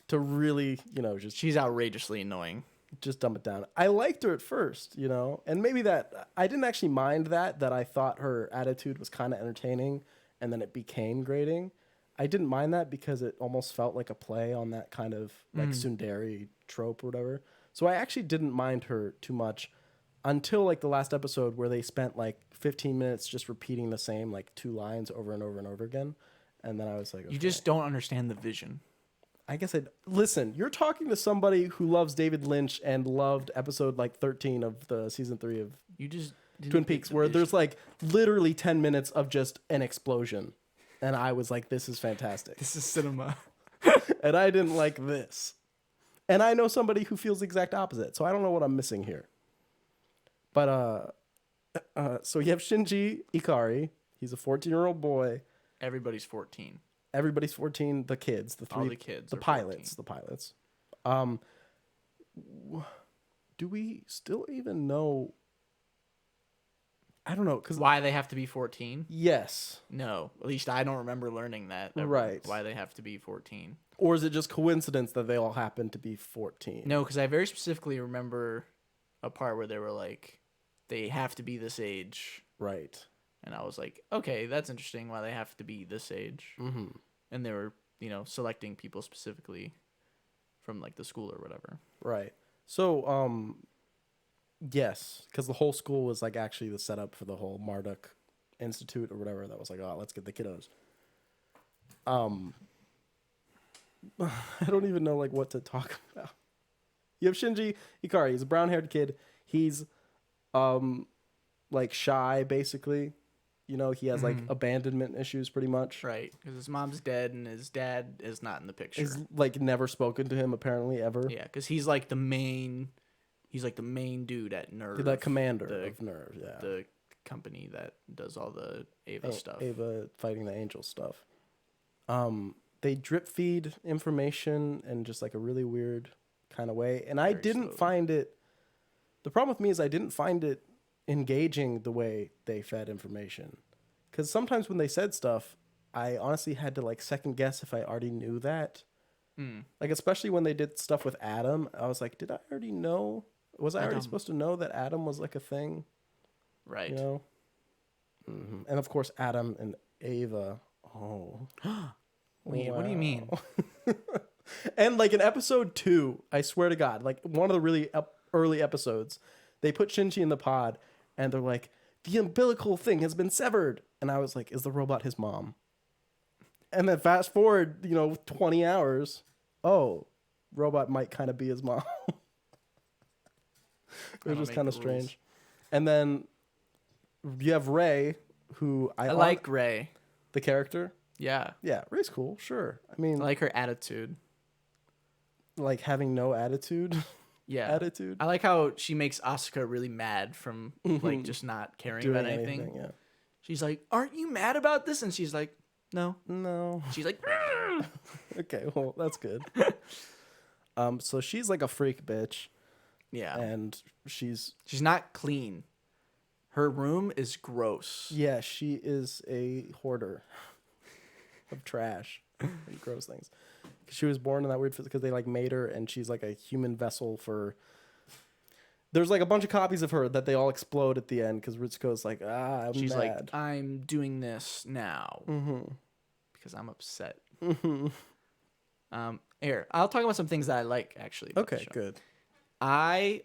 to really, just She's outrageously annoying. Just dumb it down. I liked her at first, and maybe that I didn't actually mind that I thought her attitude was kind of entertaining and then it became grating. I didn't mind that because it almost felt like a play on that kind of like tsundere trope or whatever. So I actually didn't mind her too much until like the last episode where they spent like 15 minutes just repeating the same like 2 lines over and over and over again. And then I was like, okay. You just don't understand the vision. I guess listen, you're talking to somebody who loves David Lynch and loved episode like 13 of the season 3 of Twin Peaks, where there's like literally 10 minutes of just an explosion. And I was like, this is fantastic. This is cinema. And I didn't like this. And I know somebody who feels the exact opposite. So I don't know what I'm missing here. But so you have Shinji Ikari. He's a 14-year-old boy. Everybody's 14. Everybody's 14. The kids, all the kids, the pilots, 14. The pilots. Do we still even know? I don't know, because why they have to be 14? Yes. No, at least I don't remember learning that. Right. Why they have to be 14? Or is it just coincidence that they all happen to be 14? No, because I very specifically remember a part where they were like, they have to be this age. Right. And I was like, okay, that's interesting why they have to be this age. Mm-hmm. And they were, selecting people specifically from like the school or whatever. Right. So, yes, because the whole school was like actually the setup for the whole Marduk Institute or whatever. That was like, oh, let's get the kiddos. I don't even know like what to talk about. You have Shinji Ikari. He's a brown-haired kid. He's like shy basically. He has like abandonment issues pretty much. Right, because his mom's dead and his dad is not in the picture. He's like never spoken to him apparently ever. Yeah, because he's like the main dude at Nerve. The commander of Nerve, yeah. The company that does all the Ava stuff. Ava fighting the angel stuff. They drip feed information in just like a really weird kind of way. And I didn't find it. The problem with me is I didn't find it engaging the way they fed information. Because sometimes when they said stuff, I honestly had to like second guess if I already knew that. Like, especially when they did stuff with Adam, I was like, did I already know? Was I already supposed to know that Adam was like a thing? Right. You know? And of course, Adam and Ava. Oh. Wait, what do you mean? And like in episode 2, I swear to God, like one of the really early episodes, they put Shang-Chi in the pod and they're like, the umbilical thing has been severed. And I was like, is the robot his mom? And then fast forward, 20 hours. Oh, robot might kind of be his mom. It was just kind of strange. And then you have Ray, who I like Ray. The character? Yeah. Yeah, Ray's cool, sure. I mean, I like her attitude. Like having no attitude? Yeah. Attitude? I like how she makes Asuka really mad from like just not caring about anything. Yeah. She's like, aren't you mad about this? And she's like, no. She's like, okay, well, that's good. So she's like a freak bitch. Yeah. And she's not clean. Her room is gross. Yeah, she is a hoarder of trash and gross things. She was born in that weird because they like made her, and she's like a human vessel for. There's like a bunch of copies of her that they all explode at the end because Ritsuko's like, she's mad. Like, I'm doing this now because I'm upset. Here, I'll talk about some things that I like actually. Okay, good. I'm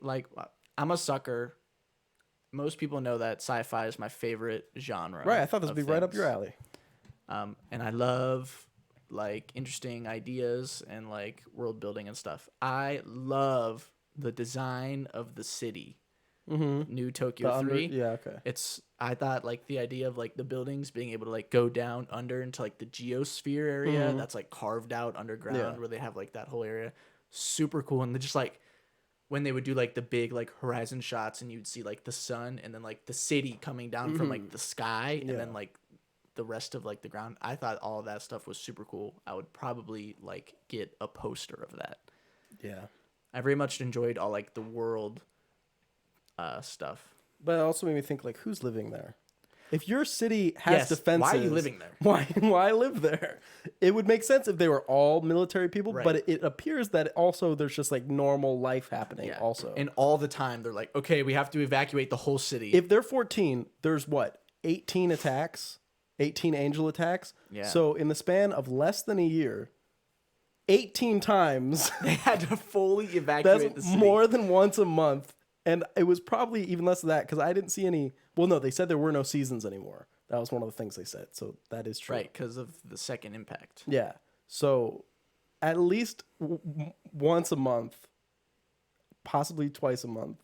a sucker. Most people know that sci-fi is my favorite genre. Right, I thought this would be right up your alley. And I love like interesting ideas and like world building and stuff. I love the design of the city. New Tokyo 3. Yeah, okay. I thought like the idea of like the buildings being able to like go down under into like the geosphere area that's like carved out underground where they have like that whole area. Super cool. And just like when they would do like the big like horizon shots and you'd see like the sun and then like the city coming down from like the sky and then like the rest of like the ground. I thought all of that stuff was super cool. I would probably like get a poster of that. Yeah. I very much enjoyed all like the world stuff. But it also made me think like, who's living there? If your city has defenses, why are you living there? Why live there? It would make sense if they were all military people, but it appears that also there's just like normal life happening also. And all the time they're like, okay, we have to evacuate the whole city. If they're 14, there's what? 18 attacks? 18 angel attacks? Yeah. So in the span of less than a year, 18 times they had to fully evacuate the city. More than once a month. And it was probably even less than that because I didn't see any. Well, no, they said there were no seasons anymore. That was one of the things they said. So that is true. Right, because of the second impact. Yeah. So at least once a month, possibly twice a month,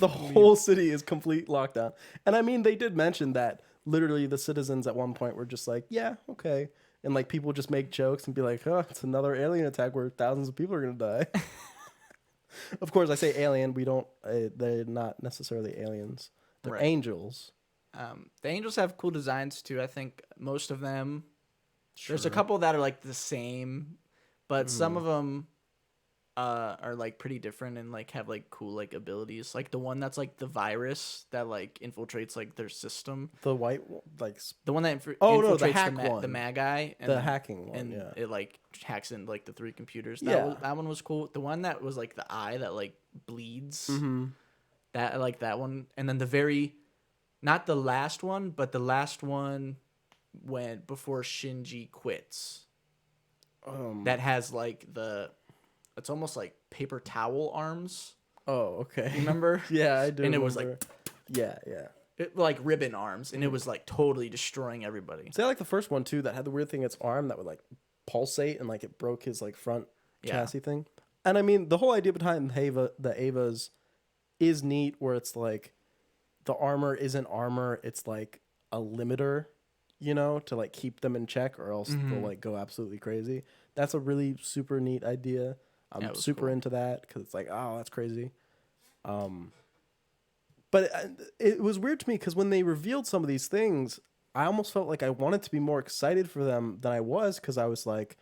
the whole city is complete lockdown. And I mean, they did mention that literally the citizens at one point were just like, yeah, okay. And like people just make jokes and be like, oh, it's another alien attack where thousands of people are going to die. Of course, I say alien. We don't. They're not necessarily aliens. They're angels. The angels have cool designs too. I think most of them. Sure. There's a couple that are like the same, but some of them are like pretty different and like have like cool like abilities. Like the one that's like the virus that like infiltrates like their system. The white like the one that infiltrates the hack one. The Magi. And the hacking one. And it like hacks into like the 3 computers. That one was cool. The one that was like the eye that like bleeds. That I like that one. And then not the last one, but the last one went before Shinji quits. That has like it's almost like paper towel arms. Oh, okay. You remember? Yeah, I do. And it was like, yeah. Like ribbon arms, and it was like totally destroying everybody. See, I like the first one too. That had the weird thing, its arm that would like pulsate, and like it broke his like front chassis thing. And I mean, the whole idea behind the Avas is neat, where it's like the armor isn't armor; it's like a limiter, to like keep them in check, or else they'll like go absolutely crazy. That's a really super neat idea. I'm super into that because it's like, oh, that's crazy. But it was weird to me because when they revealed some of these things, I almost felt like I wanted to be more excited for them than I was, because I was like,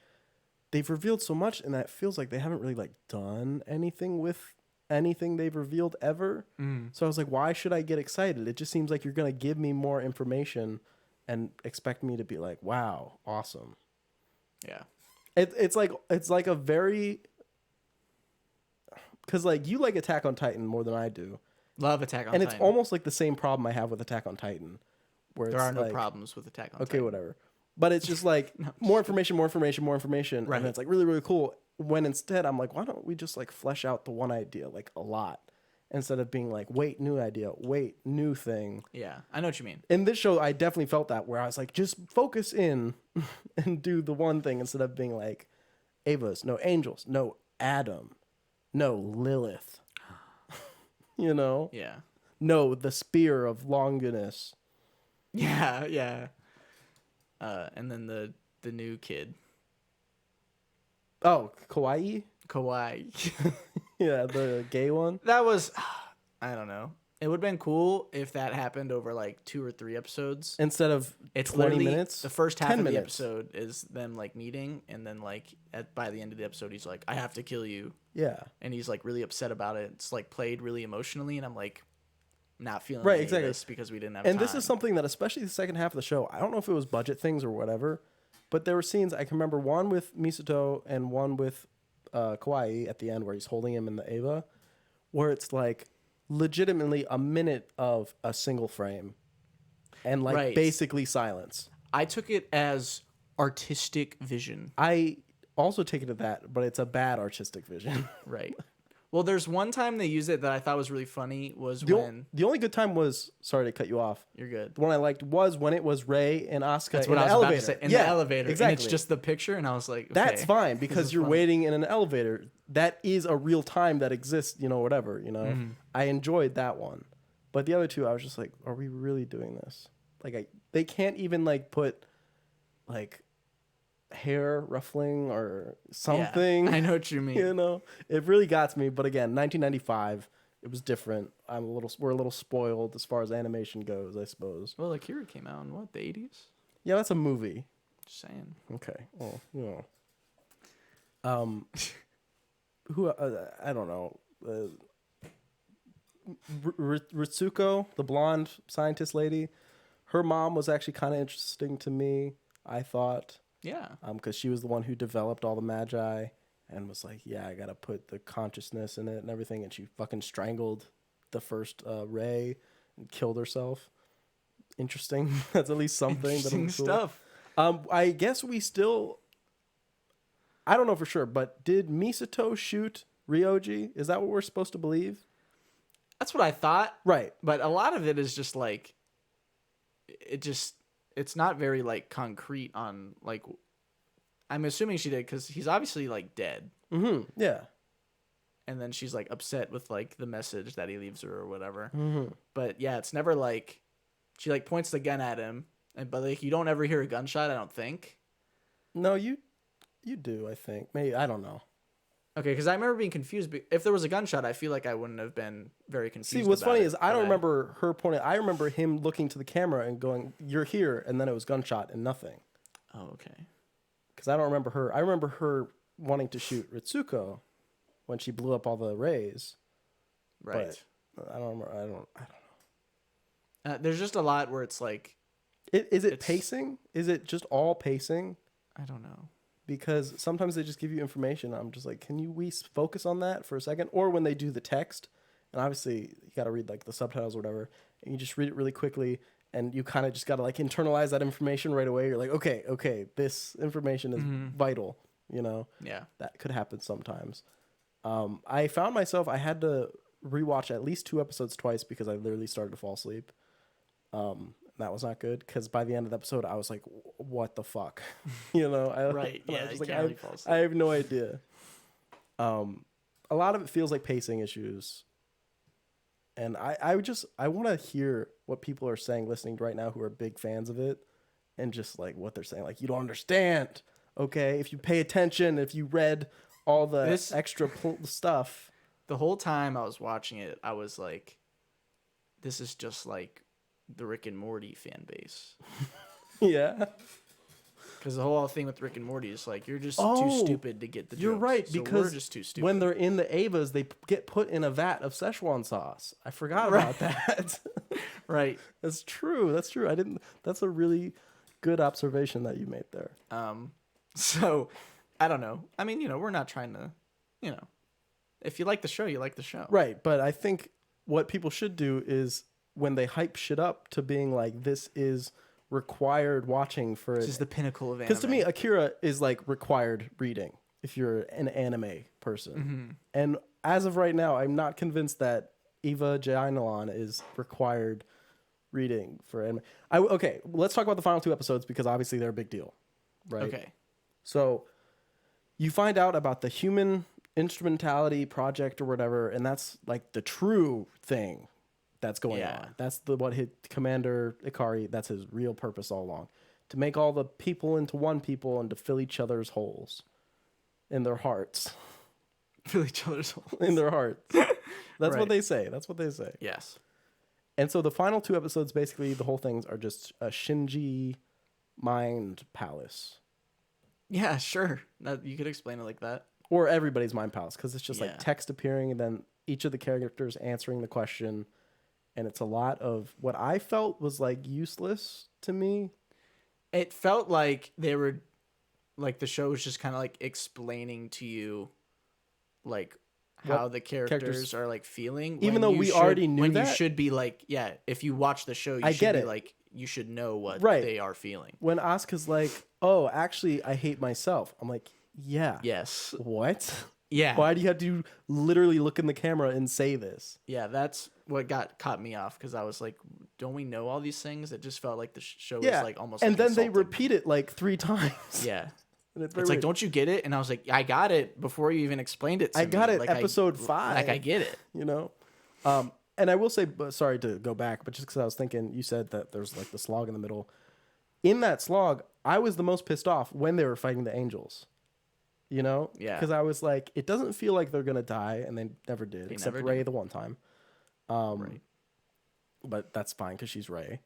they've revealed so much, and that feels like they haven't really like done anything with anything they've revealed ever. So I was like, why should I get excited? It just seems like you're gonna give me more information and expect me to be like, wow, awesome. Yeah. It's like a very, because like you like Attack on Titan more than I do. Love Attack on And Titan. it's almost like the same problem I have with Attack on Titan, where there it's are no like, problems with Attack on okay, Titan. whatever. But it's just like more information, more information, more information, Right. and it's like really, really cool. When instead I'm like, why don't we just like flesh out the one idea like a lot, instead of being like, wait, new idea, wait, new thing. Yeah, I know what you mean. In this show, I definitely felt that, where I was like, just focus in and do the one thing, instead of being like, Avas, no angels, no Adam, no Lilith, you know? Yeah. No, the spear of Longinus. Yeah, yeah. And then the new kid. Oh, Kawaii? Kawaii. Yeah, the gay one. That was, I don't know. It would have been cool if that happened over like 2 or 3 episodes. Instead of It's 20 literally minutes. the first half 10 of the minutes. episode is them like meeting, and then like by the end of the episode he's like, I have to kill you. Yeah. And he's like really upset about it. It's like played really emotionally, and I'm like not feeling Right, any of exactly. this because we didn't have And time. this is something that, especially the second half of the show, I don't know if it was budget things or whatever, but there were scenes, I can remember one with Misato and one with Kawaii at the end, where he's holding him in the Eva, where it's like legitimately a minute of a single frame and like Right. basically silence. I took it as artistic vision. I also take it to that, but it's a bad artistic vision. Right. Well, there's one time they used it that I thought was really funny was when The only good time was, sorry to cut you off, you're good. the one I liked was when it was Ray and Asuka That's in what the I was elevator. about to say. In Yeah, the elevator. exactly. And it's just the picture, and I was like, okay, That's fine, because is you're funny. waiting in an elevator. That is a real time that exists, whatever, Mm-hmm. I enjoyed that one. But the other two, I was just like, are we really doing this? Like, they can't even like put like hair ruffling or something. Yeah, I know what you mean. It really got to me. But again, 1995, it was different. We're a little spoiled as far as animation goes, I suppose. Well, Akira came out in what, the 80s? Yeah, that's a movie. Just saying. Okay. Well, who I don't know. Ritsuko, the blonde scientist lady, her mom was actually kind of interesting to me, I thought. Yeah. Because she was the one who developed all the magi and was like, yeah, I gotta put the consciousness in it and everything, and she fucking strangled the first Ray and killed herself. Interesting. That's at least something. Interesting cool. stuff. I guess we still, I don't know for sure, but did Misato shoot Ryoji? Is that what we're supposed to believe? That's what I thought. Right. But a lot of it is just like, it's not very like concrete on like, I'm assuming she did because he's obviously like dead. Mm-hmm. Yeah. And then she's like upset with like the message that he leaves her or whatever. Mm-hmm. But yeah, it's never like, she like points the gun at him, but like you don't ever hear a gunshot, I don't think. No, you do, I think. Maybe, I don't know. Okay, because I remember being confused. But if there was a gunshot, I feel like I wouldn't have been very confused. See, what's funny is I don't but remember her pointing. I remember him looking to the camera and going, "You're here," and then it was gunshot and nothing. Oh, okay. Because I don't remember her. I remember her wanting to shoot Ritsuko when she blew up all the rays. Right. But I don't remember. I don't know. There's just a lot where it's like, Is it pacing? Is it just all pacing? I don't know. Because sometimes they just give you information. I'm just like, can we focus on that for a second? Or when they do the text, and obviously you got to read like the subtitles or whatever, and you just read it really quickly, and you kind of just got to like internalize that information right away. You're like, okay, this information is vital. Yeah. That could happen sometimes. I found myself, I had to rewatch at least 2 episodes twice because I literally started to fall asleep. That was not good because by the end of the episode, I was like, what the fuck? Right. Yeah. I have no idea. A lot of it feels like pacing issues. And I want to hear what people are saying listening right now who are big fans of it and just like what they're saying. Like, you don't understand. Okay. If you pay attention, if you read all the extra stuff. The whole time I was watching it, I was like, this is just like the Rick and Morty fan base. Yeah. Because the whole thing with Rick and Morty is like, you're just too Oh, stupid to get the jokes. You're right, So because we're just too stupid. when they're in the Avas, they get put in a vat of Szechuan sauce. I forgot about that. Right. That's true. That's true. I didn't. That's a really good observation that you made there. So, I don't know. I mean, we're not trying to, if you like the show, you like the show. Right, but I think what people should do is when they hype shit up to being like, this is required watching for This is the pinnacle of anime. Because to me, Akira is like required reading if you're an anime person. Mm-hmm. And as of right now, I'm not convinced that Evaginalon is required reading for anime. Okay, let's talk about the final 2 episodes because obviously they're a big deal, right? Okay. So you find out about the human instrumentality project or whatever, and that's like the true thing that's going on. That's what hit Commander Ikari, that's his real purpose all along. To make all the people into one people and to fill each other's holes in their hearts. Fill each other's holes. In their hearts. That's Right. what they say. That's what they say. Yes. And so the final 2 episodes, basically, the whole things are just a Shinji mind palace. Yeah, sure. You could explain it like that. Or everybody's mind palace, because it's just Yeah. like text appearing and then each of the characters answering the question. And it's a lot of what I felt was like useless to me. It felt like they were, like the show was just kind of like explaining to you, like how the characters are like feeling. Even though we already knew when that. you should be like, yeah, if you watch the show, I get it. like, you should know what Right. they are feeling. When Asuka's like, oh, actually, I hate myself. I'm like, yeah. Yes. What? Yeah. Why do you have to literally look in the camera and say this? Yeah, that's what caught me off because I was like, don't we know all these things? It just felt like the show was like almost. And like then they insulting. repeat it like 3 times. Yeah. And it's It's like, don't you get it? And I was like, I got it before you even explained it to me. I got it Like, episode 5. Like, I get it. You know? And I will say, sorry to go back, but just because I was thinking, you said that there's like the slog in the middle. In that slog, I was the most pissed off when they were fighting the angels. You know? Yeah. Because I was like, it doesn't feel like they're going to die, and they never did, except never Rey did. the one time. Right. But that's fine because she's Rey.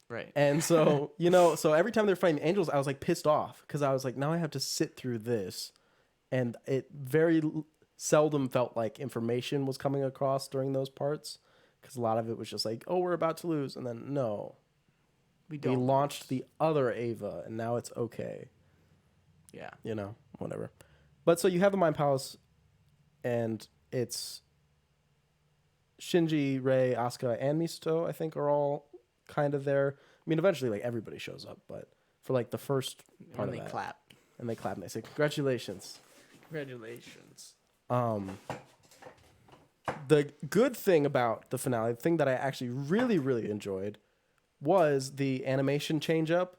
Right. And so, so every time they're fighting the angels, I was like pissed off because I was like, now I have to sit through this. And it very seldom felt like information was coming across during those parts because a lot of it was just like, oh, we're about to lose. And then, no. We launched the other Ava, and now it's okay. Yeah. Whatever. But so you have the Mind Palace, and it's Shinji, Rei, Asuka, and Misato, I think, are all kind of there. I mean, eventually, like, everybody shows up, but for, like, the first part of that. Clap. And they clap, and they say, congratulations. Congratulations. The good thing about the finale, the thing that I actually really, really enjoyed, was the animation change up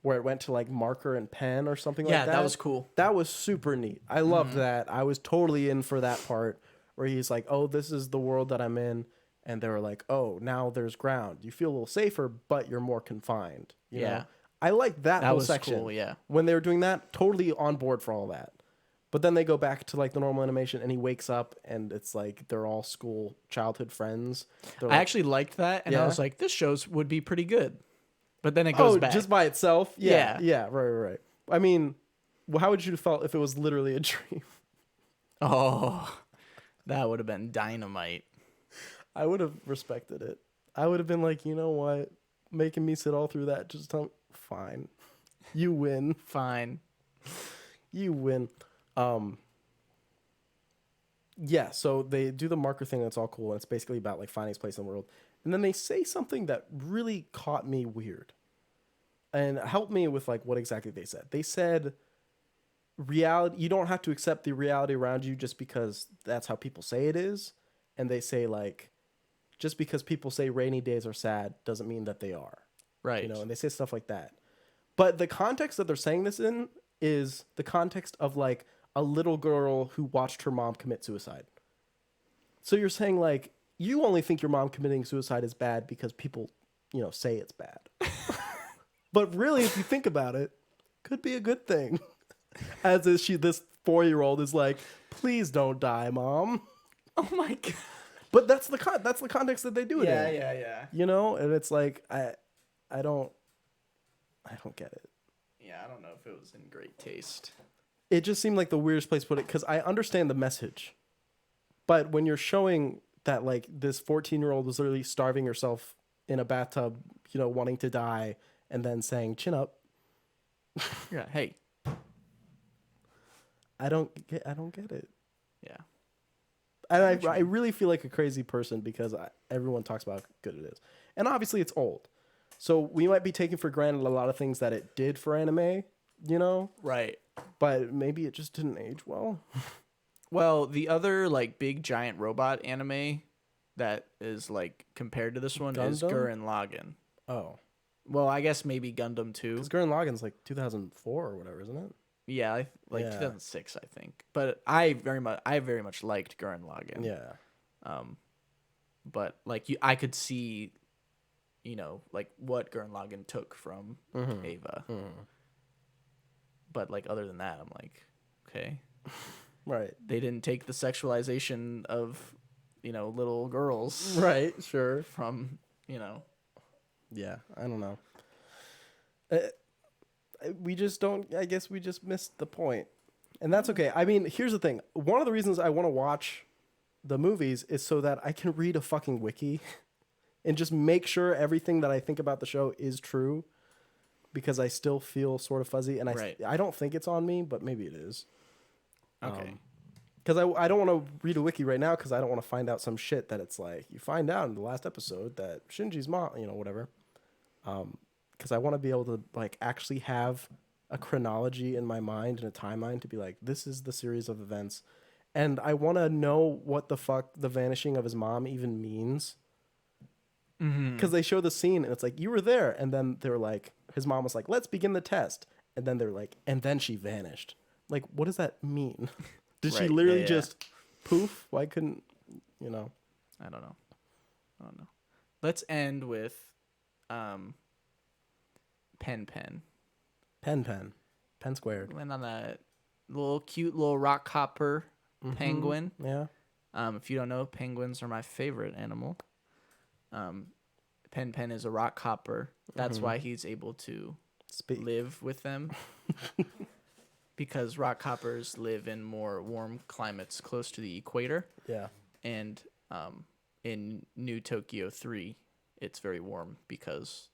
where it went to like marker and pen or something like that. Yeah, that was cool. That was super neat. I loved that. I was totally in for that part where he's like, oh, this is the world that I'm in. And they were like, oh, now there's ground. You feel a little safer, but you're more confined. You know? I like that whole was section. cool, yeah. When they were doing that, totally on board for all that. But then they go back to like the normal animation and he wakes up and it's like they're all school childhood friends. I actually liked that and I Yeah? was like, this show would be pretty good. But then it goes back. Just by itself? Yeah. Yeah, right. I mean, how would you have felt if it was literally a dream? Oh, that would have been dynamite. I would have respected it. I would have been like, you know what? Making me sit all through that, just fine. You win. Fine. You win. Yeah, so they do the marker thing. That's all cool. And it's basically about like finding its place in the world. And then they say something that really caught me weird and helped me with like what exactly they said. They said reality, you don't have to accept the reality around you just because that's how people say it is. And they say like, just because people say rainy days are sad doesn't mean that they are. Right. And they say stuff like that. But the context that they're saying this in is the context of like a little girl who watched her mom commit suicide. So you're saying like, you only think your mom committing suicide is bad because people, say it's bad. But really, if you think about it, could be a good thing. As is this 4-year-old is like, please don't die, mom. Oh my God. But that's the context that they do it in. Yeah. You know, and it's like I don't get it. Yeah, I don't know if it was in great taste. It just seemed like the weirdest place to put it because I understand the message, but when you're showing that like this 14-year-old was literally starving herself in a bathtub, you know, wanting to die, and then saying "chin up," Yeah. Hey. I don't get it. Yeah. And I really feel like a crazy person because everyone talks about how good it is, and obviously it's old, so we might be taking for granted a lot of things that it did for anime, you know. Right. But maybe it just didn't age well. Well, the other like big giant robot anime that is like compared to this one is Gundam? Gurren Lagann. Oh, Well, I guess maybe Gundam too. because Gurren Lagann's like 2004 or whatever, isn't it? Yeah, like Yeah. 2006, I think. But I very much liked Gurren Lagann. Yeah. But like I could see, you know, like what Gurren Lagann took from Ava. Mm-hmm. But like other than that, I'm like, okay. Right. They didn't take the sexualization of, you know, little girls. Right. Sure. From, you know. Yeah. I don't know. We just don't. I guess we just missed the point, and that's okay. I mean, here's the thing. One of the reasons I want to watch the movies is so that I can read a fucking wiki, and just make sure everything that I think about the show is true, because I still feel sort of fuzzy, and I don't think it's on me, but maybe it is. Okay. Because I don't want to read a wiki right now because I don't want to find out some shit that it's like you find out in the last episode that Shinji's mom, you know, whatever. Because I want to be able to like actually have a chronology in my mind and a timeline to be like, this is the series of events, and I want to know what the fuck the vanishing of his mom even means. Because they show the scene and it's like you were there, and then they were like, his mom was like, let's begin the test, and then they're like, and then she vanished. Like, what does that mean? Did she literally just poof? Why couldn't, you know? I don't know. Let's end with Pen Pen squared. went on a little cute little rock hopper penguin. Yeah. If you don't know, penguins are my favorite animal. Pen is a rock hopper. That's why he's able to live with them. Because rock hoppers live in more warm climates close to the equator. Yeah. And in New Tokyo 3, it's very warm because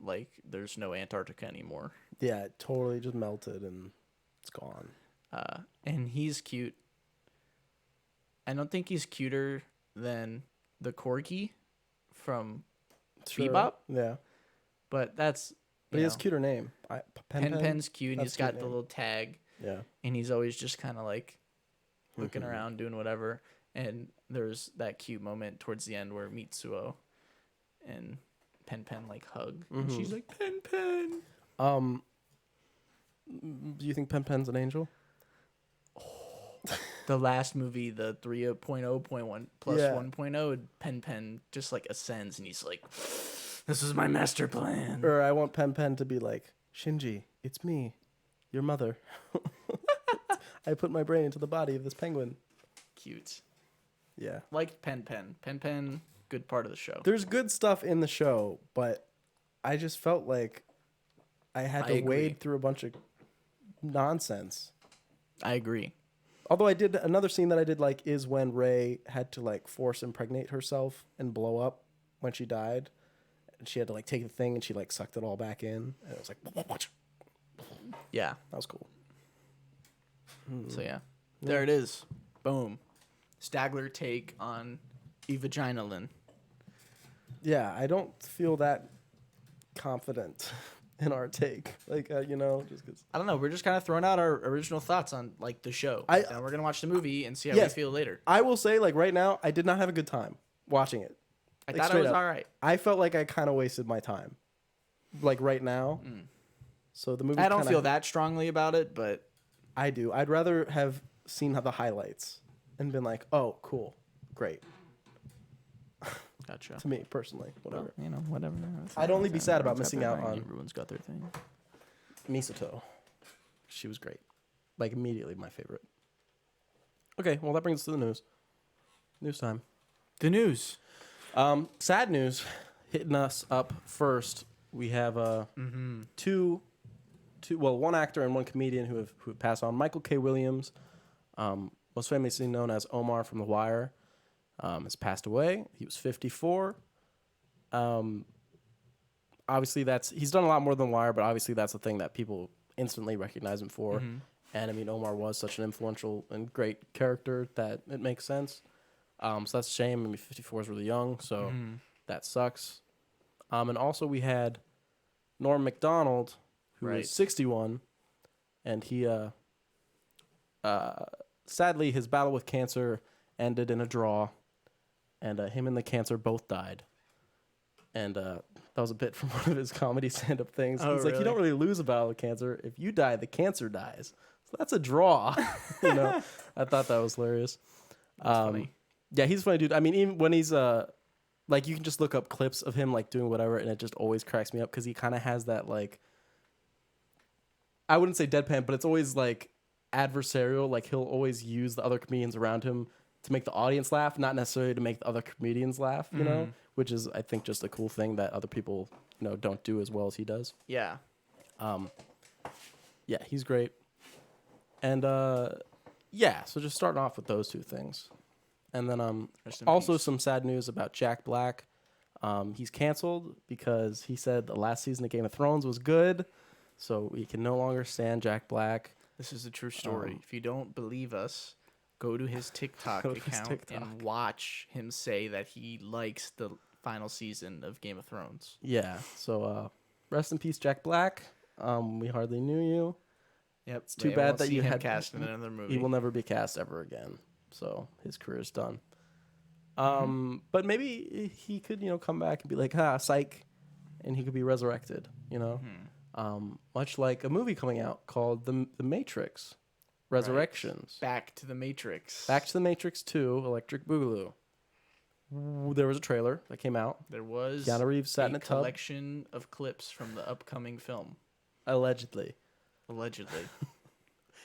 like there's no Antarctica anymore. Yeah, it totally just melted and it's gone. And he's cute. I don't think he's cuter than the corgi from Bebop. Yeah. But that's But he has a cuter name. Pen's cute, and That's he's got cute the name. little tag. Yeah. And he's always just kind of like looking around, doing whatever. And there's that cute moment towards the end where Mitsuo and Pen like hug. And she's like, Pen. Do you think Pen's an angel? The last movie, the 3.0.1 plus 1.0, Pen just like ascends and he's like, this is my master plan. Or I want Pen to be like, Shinji, it's me, your mother. I put my brain into the body of this penguin. Cute. Yeah. Liked Pen. Pen, good part of the show. There's good stuff in the show, but I just felt like I had to wade through a bunch of nonsense. I agree. Although I did another scene that I did like is when Rey had to like force impregnate herself and blow up when she died. And she had to like take the thing and she like sucked it all back in. And it was like, yeah, that was cool. So yeah, there it is. Boom. Stagler take on Evaginalon. Yeah, I don't feel that confident in our take. Like, you know, just because. I don't know. We're just kind of throwing out our original thoughts on like the show. And we're gonna watch the movie and see how we feel later. I will say, like right now, I did not have a good time watching it. I thought it was all right. I felt like I kind of wasted my time. Like right now. So the movie. I don't feel that strongly about it, but I do. I'd rather have seen the highlights and been like, "Oh, cool, great." Gotcha. To me personally, whatever. Well, you know, whatever. I'd only be sad about missing out on Everyone's got their thing. Misato. She was great. Like immediately my favorite. Okay, well that brings us to the news. News time. The news. Sad news hitting us up first. We have one actor and one comedian who have passed on. Michael K. Williams, most famously known as Omar from The Wire, has passed away. He was 54. Obviously, he's done a lot more than Wire, but obviously that's the thing that people instantly recognize him for. And I mean, Omar was such an influential and great character that it makes sense. So that's a shame. I mean, 54 is really young, so that sucks. And also we had Norm Macdonald, who is 61, and he sadly his battle with cancer ended in a draw, and him and the cancer both died. And that was a bit from one of his comedy stand-up things. He's like, you don't really lose a battle with cancer. If you die, the cancer dies. So that's a draw. I thought that was hilarious. That's funny. Yeah, he's a funny dude. I mean, even when he's like, you can just look up clips of him like doing whatever, and it just always cracks me up because he kind of has that like, I wouldn't say deadpan, but it's always like adversarial. Like he'll always use the other comedians around him to make the audience laugh, not necessarily to make the other comedians laugh. You know, which is I think just a cool thing that other people don't do as well as he does. Yeah. Yeah, he's great. And yeah, so just starting off with those two things. And then also some sad news about Jack Black. He's canceled because he said the last season of Game of Thrones was good, so we can no longer stand Jack Black. This is a true story. If you don't believe us, go to his TikTok account and watch him say that he likes the final season of Game of Thrones. Yeah, so rest in peace, Jack Black. We hardly knew you. Yep, it's too bad that you had cast in another movie. He will never be cast ever again. So his career's done. But maybe he could, come back and be like, psych, and he could be resurrected, much like a movie coming out called The Matrix Resurrections. Right. Back to the Matrix. Back to the Matrix 2, Electric Boogaloo. There was a trailer that came out. There was Keanu Reeves sat in a tub. Collection of clips from the upcoming film. Allegedly.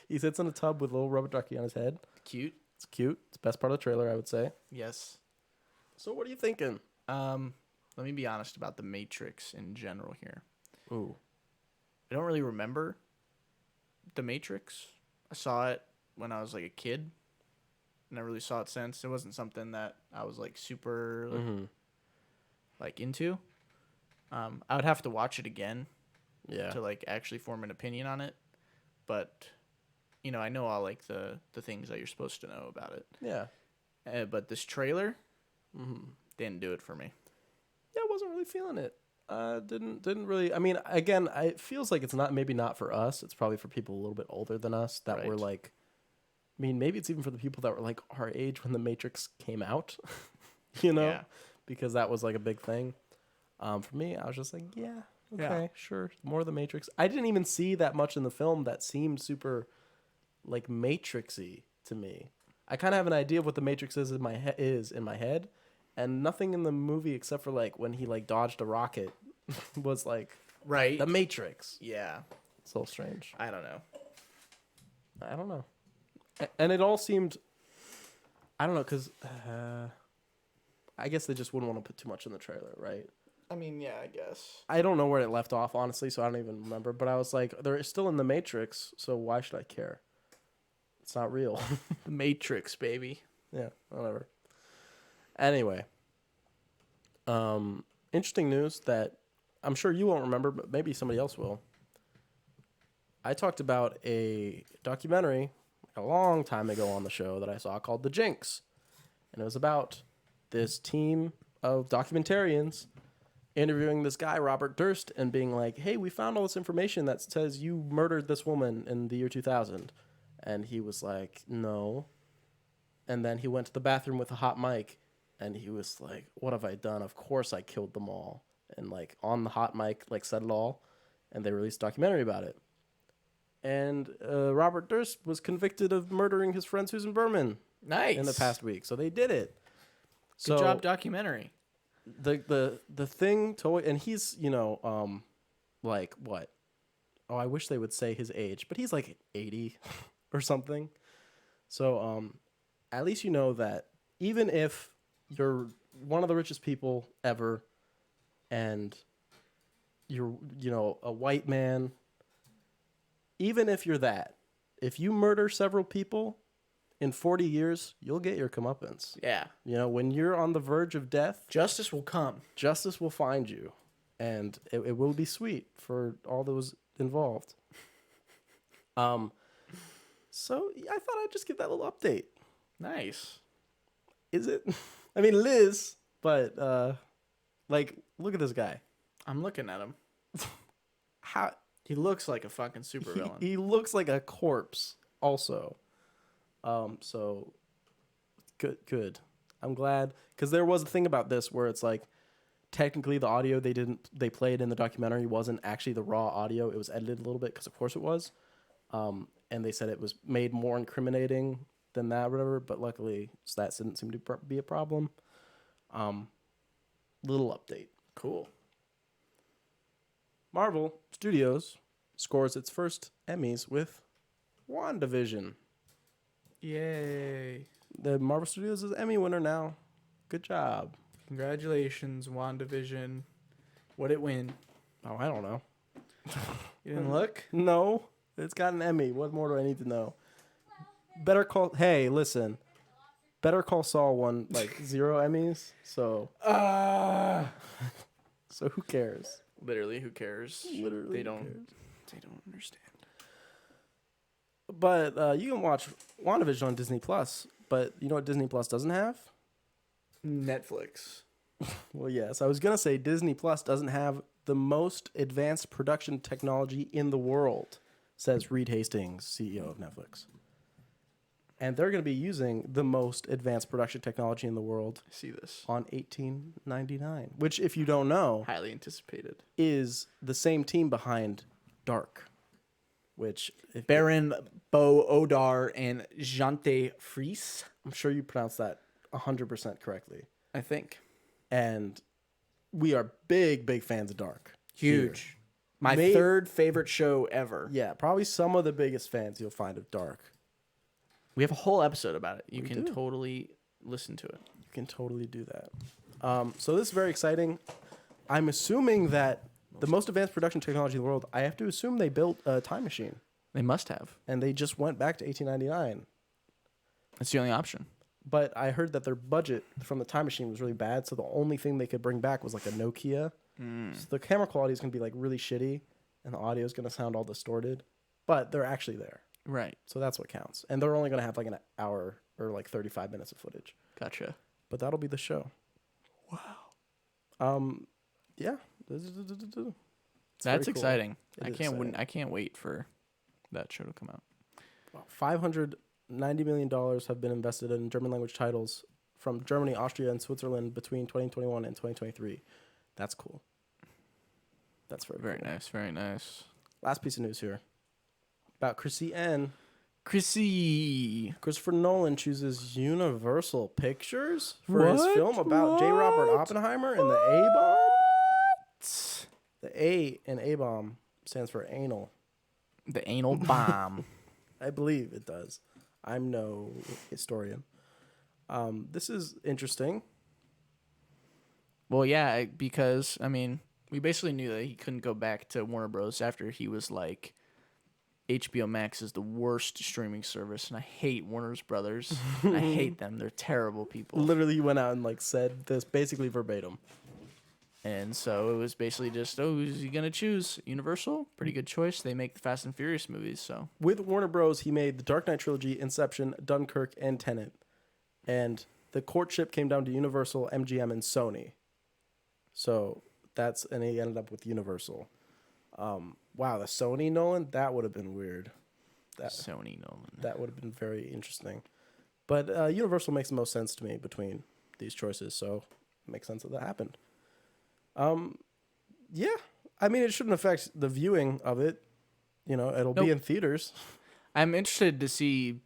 He sits in a tub with a little rubber ducky on his head. Cute. It's cute. It's the best part of the trailer, I would say. Yes. So what are you thinking? Let me be honest about The Matrix in general here. Ooh. I don't really remember The Matrix. I saw it when I was like a kid. Never really saw it since. It wasn't something that I was like super like into. I would have to watch it again to like actually form an opinion on it. But I know all like the things that you're supposed to know about it. Yeah. But this trailer didn't do it for me. Yeah, I wasn't really feeling it. Didn't really. I mean, again, it feels like it's not for us. It's probably for people a little bit older than us that were like. I mean, maybe it's even for the people that were like our age when The Matrix came out. Because that was like a big thing. For me, I was just like, sure, more of The Matrix. I didn't even see that much in the film that seemed super, like Matrixy to me. I kind of have an idea of what The Matrix is in my head, and nothing in the movie except for like when he like dodged a rocket was like The Matrix. Yeah, it's a little strange. I don't know. And it all seemed, I don't know, because I guess they just wouldn't want to put too much in the trailer, right? I mean, yeah, I guess. I don't know where it left off, honestly, so I don't even remember. But I was like, they're still in the Matrix, so why should I care? It's not real. The Matrix, baby. Yeah, whatever. Anyway, interesting news that I'm sure you won't remember, but maybe somebody else will. I talked about a documentary a long time ago on the show that I saw called The Jinx. And it was about this team of documentarians interviewing this guy, Robert Durst, and being like, hey, we found all this information that says you murdered this woman in the year 2000. And he was like, no. And then he went to the bathroom with a hot mic, and he was like, what have I done? Of course I killed them all. And like on the hot mic, like said it all. And they released a documentary about it. And Robert Durst was convicted of murdering his friend Susan Berman. Nice. In the past week. So they did it. Good job, documentary. The thing to, and he's, like what? Oh, I wish they would say his age, but he's like 80 or something. So at least you know that even if you're one of the richest people ever, and you're, a white man. Even if you're that, if you murder several people in 40 years, you'll get your comeuppance. Yeah. When you're on the verge of death, Justice will come. Justice will find you, and it will be sweet for all those involved. So I thought I'd just give that little update. Nice. Is it? I mean, Liz, but look at this guy. I'm looking at him. How He looks like a fucking supervillain. he looks like a corpse. Also, so good. I'm glad, because there was a thing about this where it's like, technically the audio they played in the documentary wasn't actually the raw audio. It was edited a little bit, because of course it was. And they said it was made more incriminating than that, or whatever. But luckily, that didn't seem to be a problem. Little update. Cool. Marvel Studios scores its first Emmys with WandaVision. Yay. The Marvel Studios is Emmy winner now. Good job. Congratulations, WandaVision. What'd it win? Oh, I don't know. You didn't look? No, it's got an Emmy. What more do I need to know? Hey, listen. Better Call Saul won 0 Emmys, so so who cares? Literally, who cares? Literally, They don't understand. But you can watch WandaVision on Disney Plus. But you know what Disney Plus doesn't have? Netflix. Well, yes. I was gonna say Disney Plus doesn't have the most advanced production technology in the world, says Reed Hastings, CEO of Netflix. And they're going to be using the most advanced production technology in the world. I see this. On 1899, which, if you don't know, highly anticipated, is the same team behind Dark, which Baron Bo Odar and Jante Fries. I'm sure you pronounced that 100% correctly. I think. And we are big fans of Dark. Huge. Here. My third favorite show ever. Yeah, probably some of the biggest fans you'll find of Dark. We have a whole episode about it. You can totally listen to it. You can totally do that. So this is very exciting. I'm assuming that the most advanced production technology in the world, I have to assume they built a time machine. They must have. And they just went back to 1899. That's the only option. But I heard that their budget from the time machine was really bad, so the only thing they could bring back was a Nokia. So the camera quality is going to be really shitty, and the audio is going to sound all distorted. But they're actually there. Right. So that's what counts. And they're only going to have an hour or 35 minutes of footage. Gotcha. But that'll be the show. Wow. Yeah. That's exciting. Cool. I can't wait for that show to come out. Wow. $590 million have been invested in German language titles from Germany, Austria, and Switzerland between 2021 and 2023. That's cool. That's very cool. Nice. Very nice. Last piece of news here. About Chrissy N. Christopher Nolan chooses Universal Pictures for his film about J. Robert Oppenheimer and the A-bomb? The A in A-bomb stands for anal. The anal bomb. I believe it does. I'm no historian. This is interesting. Well, yeah, because, we basically knew that he couldn't go back to Warner Bros. After he was HBO Max is the worst streaming service, and I hate Warner's Brothers. I hate them. They're terrible people. Literally, he went out and said this basically verbatim. And so it was basically just, who's he going to choose? Universal? Pretty good choice. They make the Fast and Furious movies, so. With Warner Bros., he made the Dark Knight trilogy, Inception, Dunkirk, and Tenet. And the courtship came down to Universal, MGM, and Sony. So and he ended up with Universal. Wow, the Sony Nolan? That would have been weird. Sony Nolan. That would have been very interesting. But Universal makes the most sense to me between these choices, so it makes sense that happened. Yeah. It shouldn't affect the viewing of it. It'll be in theaters. I'm interested to see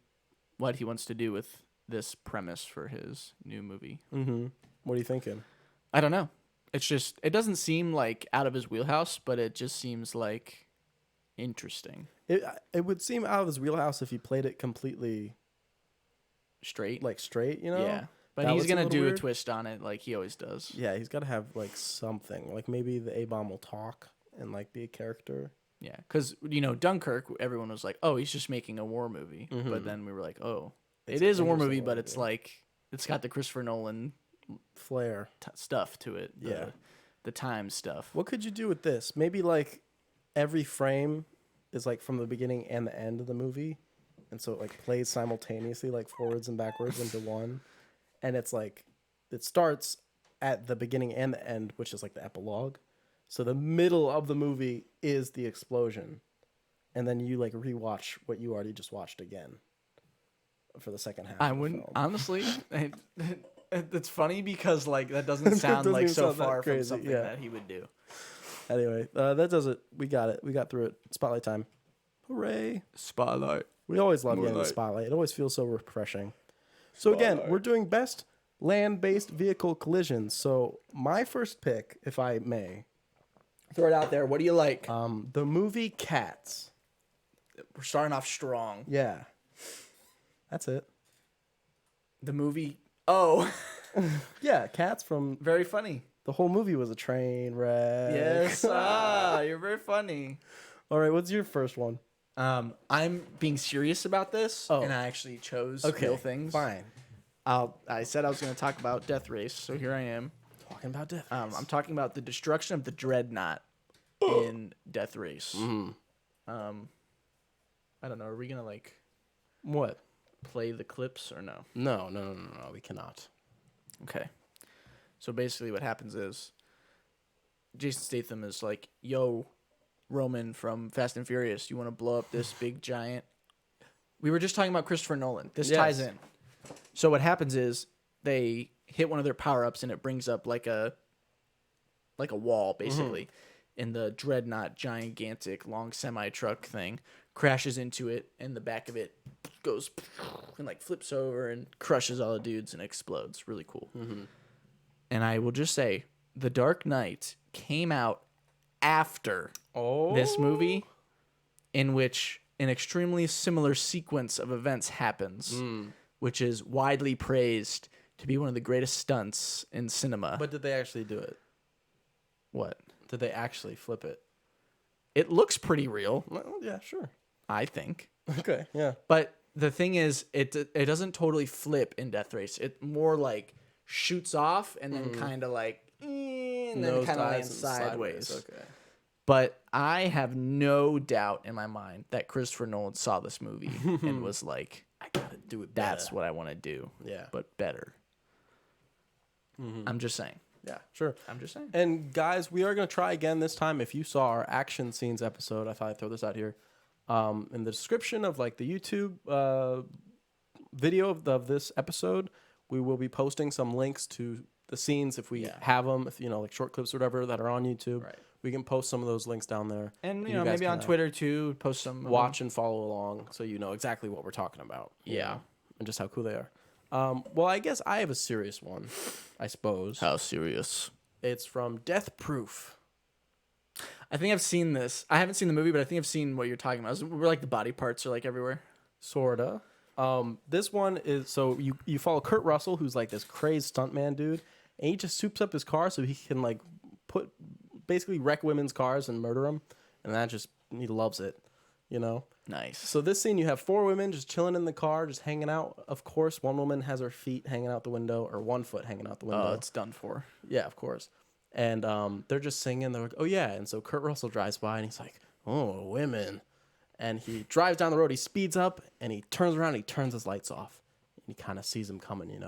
what he wants to do with this premise for his new movie. Mm-hmm. What are you thinking? I don't know. It's just, it doesn't seem out of his wheelhouse, but it just seems interesting. It would seem out of his wheelhouse if he played it completely straight. Straight, Yeah. But That he's was a gonna little do weird. a twist on it like he always does. Yeah, he's got to have like something. Like maybe the A-bomb will talk and like be a character. Yeah, because Dunkirk, everyone was like, "Oh, he's just making a war movie," but then we were like, "Oh, It's it is a an war interesting movie, war but it's movie. like it's got the Christopher Nolan Flair. stuff to it. Yeah. The time stuff. What could you do with this? Maybe like every frame is like from the beginning and the end of the movie, and so it like plays simultaneously, like forwards and backwards into one, and it's like it starts at the beginning and the end, which is like the epilogue. So the middle of the movie is the explosion, and then you like rewatch what you already just watched again for the second half. I of the wouldn't film. honestly. It's funny because like that doesn't sound doesn't like even so sound that far from crazy, something yeah. that he would do. Anyway, that does it. We got it. We got through it. Spotlight time. Hooray. Spotlight. We always love More getting the light. spotlight. It always feels so refreshing. So again, Spotlight. we're doing best land-based vehicle collisions. So my first pick, if I may, Throw it out there. What do you like? the movie Cats. We're starting off strong. Yeah. That's it. The movie. Oh, Yeah, Cats from very funny. the whole movie was a train wreck. Yes. You're very funny. All right, what's your first one? I'm being serious about this, Oh. and I actually chose Okay, real things. fine. I said I was going to talk about Death Race, so here I am. Talking about death. I'm talking about the destruction of the Dreadnought in Death Race. I don't know. Are we gonna like What? play the clips or no? No, we cannot. Okay. So basically, what happens is Jason Statham is like, "Yo, Roman from Fast and Furious, you want to blow up this big giant?" We were just talking about Christopher Nolan. This Yes. ties in. So what happens is they hit one of their power-ups and it brings up like a wall basically. And the Dreadnought gigantic long semi-truck thing crashes into it, and the back of it goes and like flips over and crushes all the dudes and explodes. Really cool. And I will just say, The Dark Knight came out after this movie, in which an extremely similar sequence of events happens, which is widely praised to be one of the greatest stunts in cinema. But did they actually do it? What? Did they actually flip it? It looks pretty real, Well, yeah, sure. I think. Okay, yeah. But the thing is, it doesn't totally flip in Death Race. It more like shoots off and then kind of like, and then kind of lands sideways. Okay. But I have no doubt in my mind that Christopher Nolan saw this movie and was like, I gotta do it better. that's what I want to do, Yeah. but better. I'm just saying. Yeah, sure. I'm just saying. And guys, we are going to try again this time. If you saw our action scenes episode, I thought I'd throw this out here. In the description of like the YouTube video of this episode, we will be posting some links to the scenes if we have them, if like short clips or whatever that are on YouTube. Right. We can post some of those links down there. And you guys maybe on can, Twitter too, post some watch and follow along so you know exactly what we're talking about. you know, and just how cool they are. Well, I guess I have a serious one, I suppose. How serious? It's from Death Proof. I think I've seen this. I haven't seen the movie, but I think I've seen what you're talking about. Where like the body parts are like everywhere. Sorta. This one is so you follow Kurt Russell, who's like this crazed stuntman dude, and he just soups up his car so he can like basically wreck women's cars and murder them, and he loves it, Nice. So this scene, you have 4 women just chilling in the car, just hanging out. Of course, one woman has her feet hanging out the window, or one foot hanging out the window. Oh, it's done for. Yeah, of course. And they're just singing. They're like, oh, yeah. And so Kurt Russell drives by, and he's like, oh, women. And he drives down the road. He speeds up, and he turns around, and he turns his lights off. And he kind of sees them coming, And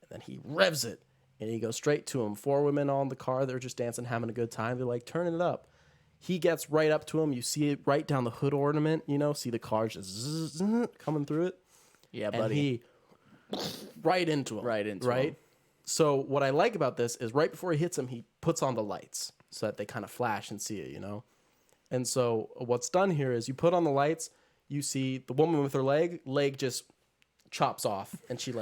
then he revs it, and he goes straight to him. 4 women on the car. They're just dancing, having a good time. They're like turning it up. He gets right up to him. You see it right down the hood ornament, see the cars just zzz, coming through it. Yeah, And buddy. he right into him. Right into right? him. So what I like about this is right before he hits him, he puts on the lights so that they kind of flash and see it, And so what's done here is you put on the lights, you see the woman with her leg just chops off, and she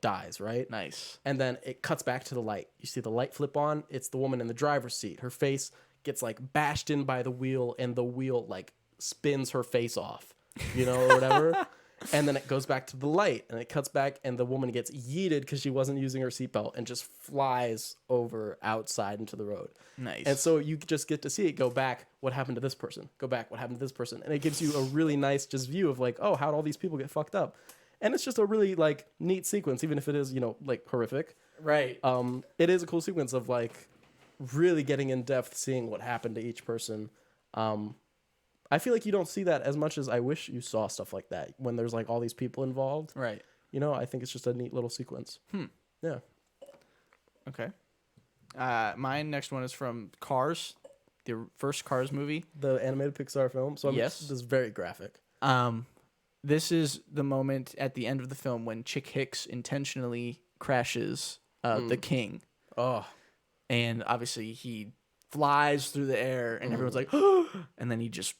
dies, right? Nice. And then it cuts back to the light. You see the light flip on. It's the woman in the driver's seat. Her face gets bashed in by the wheel, and the wheel spins her face off, or whatever. And then it goes back to the light, and it cuts back, and the woman gets yeeted because she wasn't using her seatbelt and just flies over outside into the road. Nice. And so you just get to see it go back. What happened to this person? Go back. What happened to this person? And it gives you a really nice just view of like, oh, how'd all these people get fucked up? And it's just a really like neat sequence, even if it is, like horrific. Right. It is a cool sequence of like really getting in depth, seeing what happened to each person. I feel like you don't see that as much as I wish you saw stuff like that when there's like all these people involved. Right. I think it's just a neat little sequence. Yeah. Okay. My next one is from Cars, the first Cars movie. The animated Pixar film. So yes. This is very graphic. This is the moment at the end of the film when Chick Hicks intentionally crashes the king. Oh. And obviously he flies through the air and everyone's like, and then he just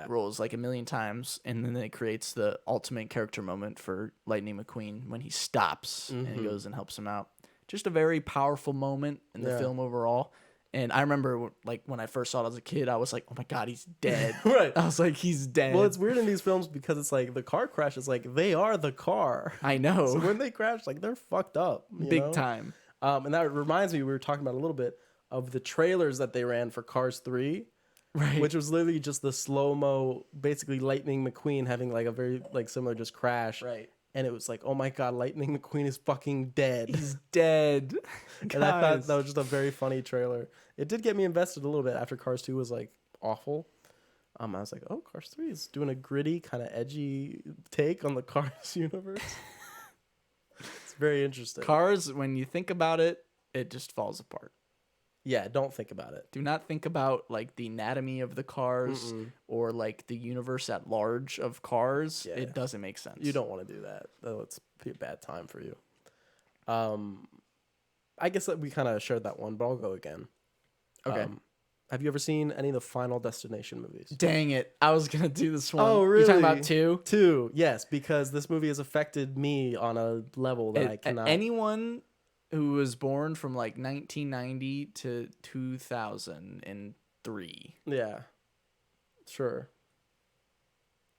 rolls like a million times. And then it creates the ultimate character moment for Lightning McQueen when he stops and he goes and helps him out. Just a very powerful moment in the film overall. And I remember like when I first saw it as a kid, I was like, oh my God, he's dead. Right. I was like, he's dead. Well, it's weird in these films because it's like the car crash is like, they are the car. I know. So when they crash, like they're fucked up. Big time. And that reminds me, we were talking about a little bit of the trailers that they ran for Cars 3. Right. Which was literally just the slow-mo, basically Lightning McQueen having like a very like similar just crash. Right. And it was like, oh my God, Lightning McQueen is fucking dead. He's dead. And I thought that was just a very funny trailer. It did get me invested a little bit after Cars 2 was like awful. I was like, oh, Cars 3 is doing a gritty, kind of edgy take on the Cars universe. It's very interesting. Cars, when you think about it, it just falls apart. Yeah, don't think about it. Do not think about like the anatomy of the cars or like the universe at large of Cars. Yeah. It doesn't make sense. You don't want to do that. Though it's a bad time for you. I guess that we kind of shared that one, but I'll go again. Okay. Have you ever seen any of the Final Destination movies? Dang it. I was going to do this one. Oh, really? You're talking about 2? 2, yes, because this movie has affected me on a level that I cannot. Anyone who was born from like 1990 to 2003. Yeah. Sure.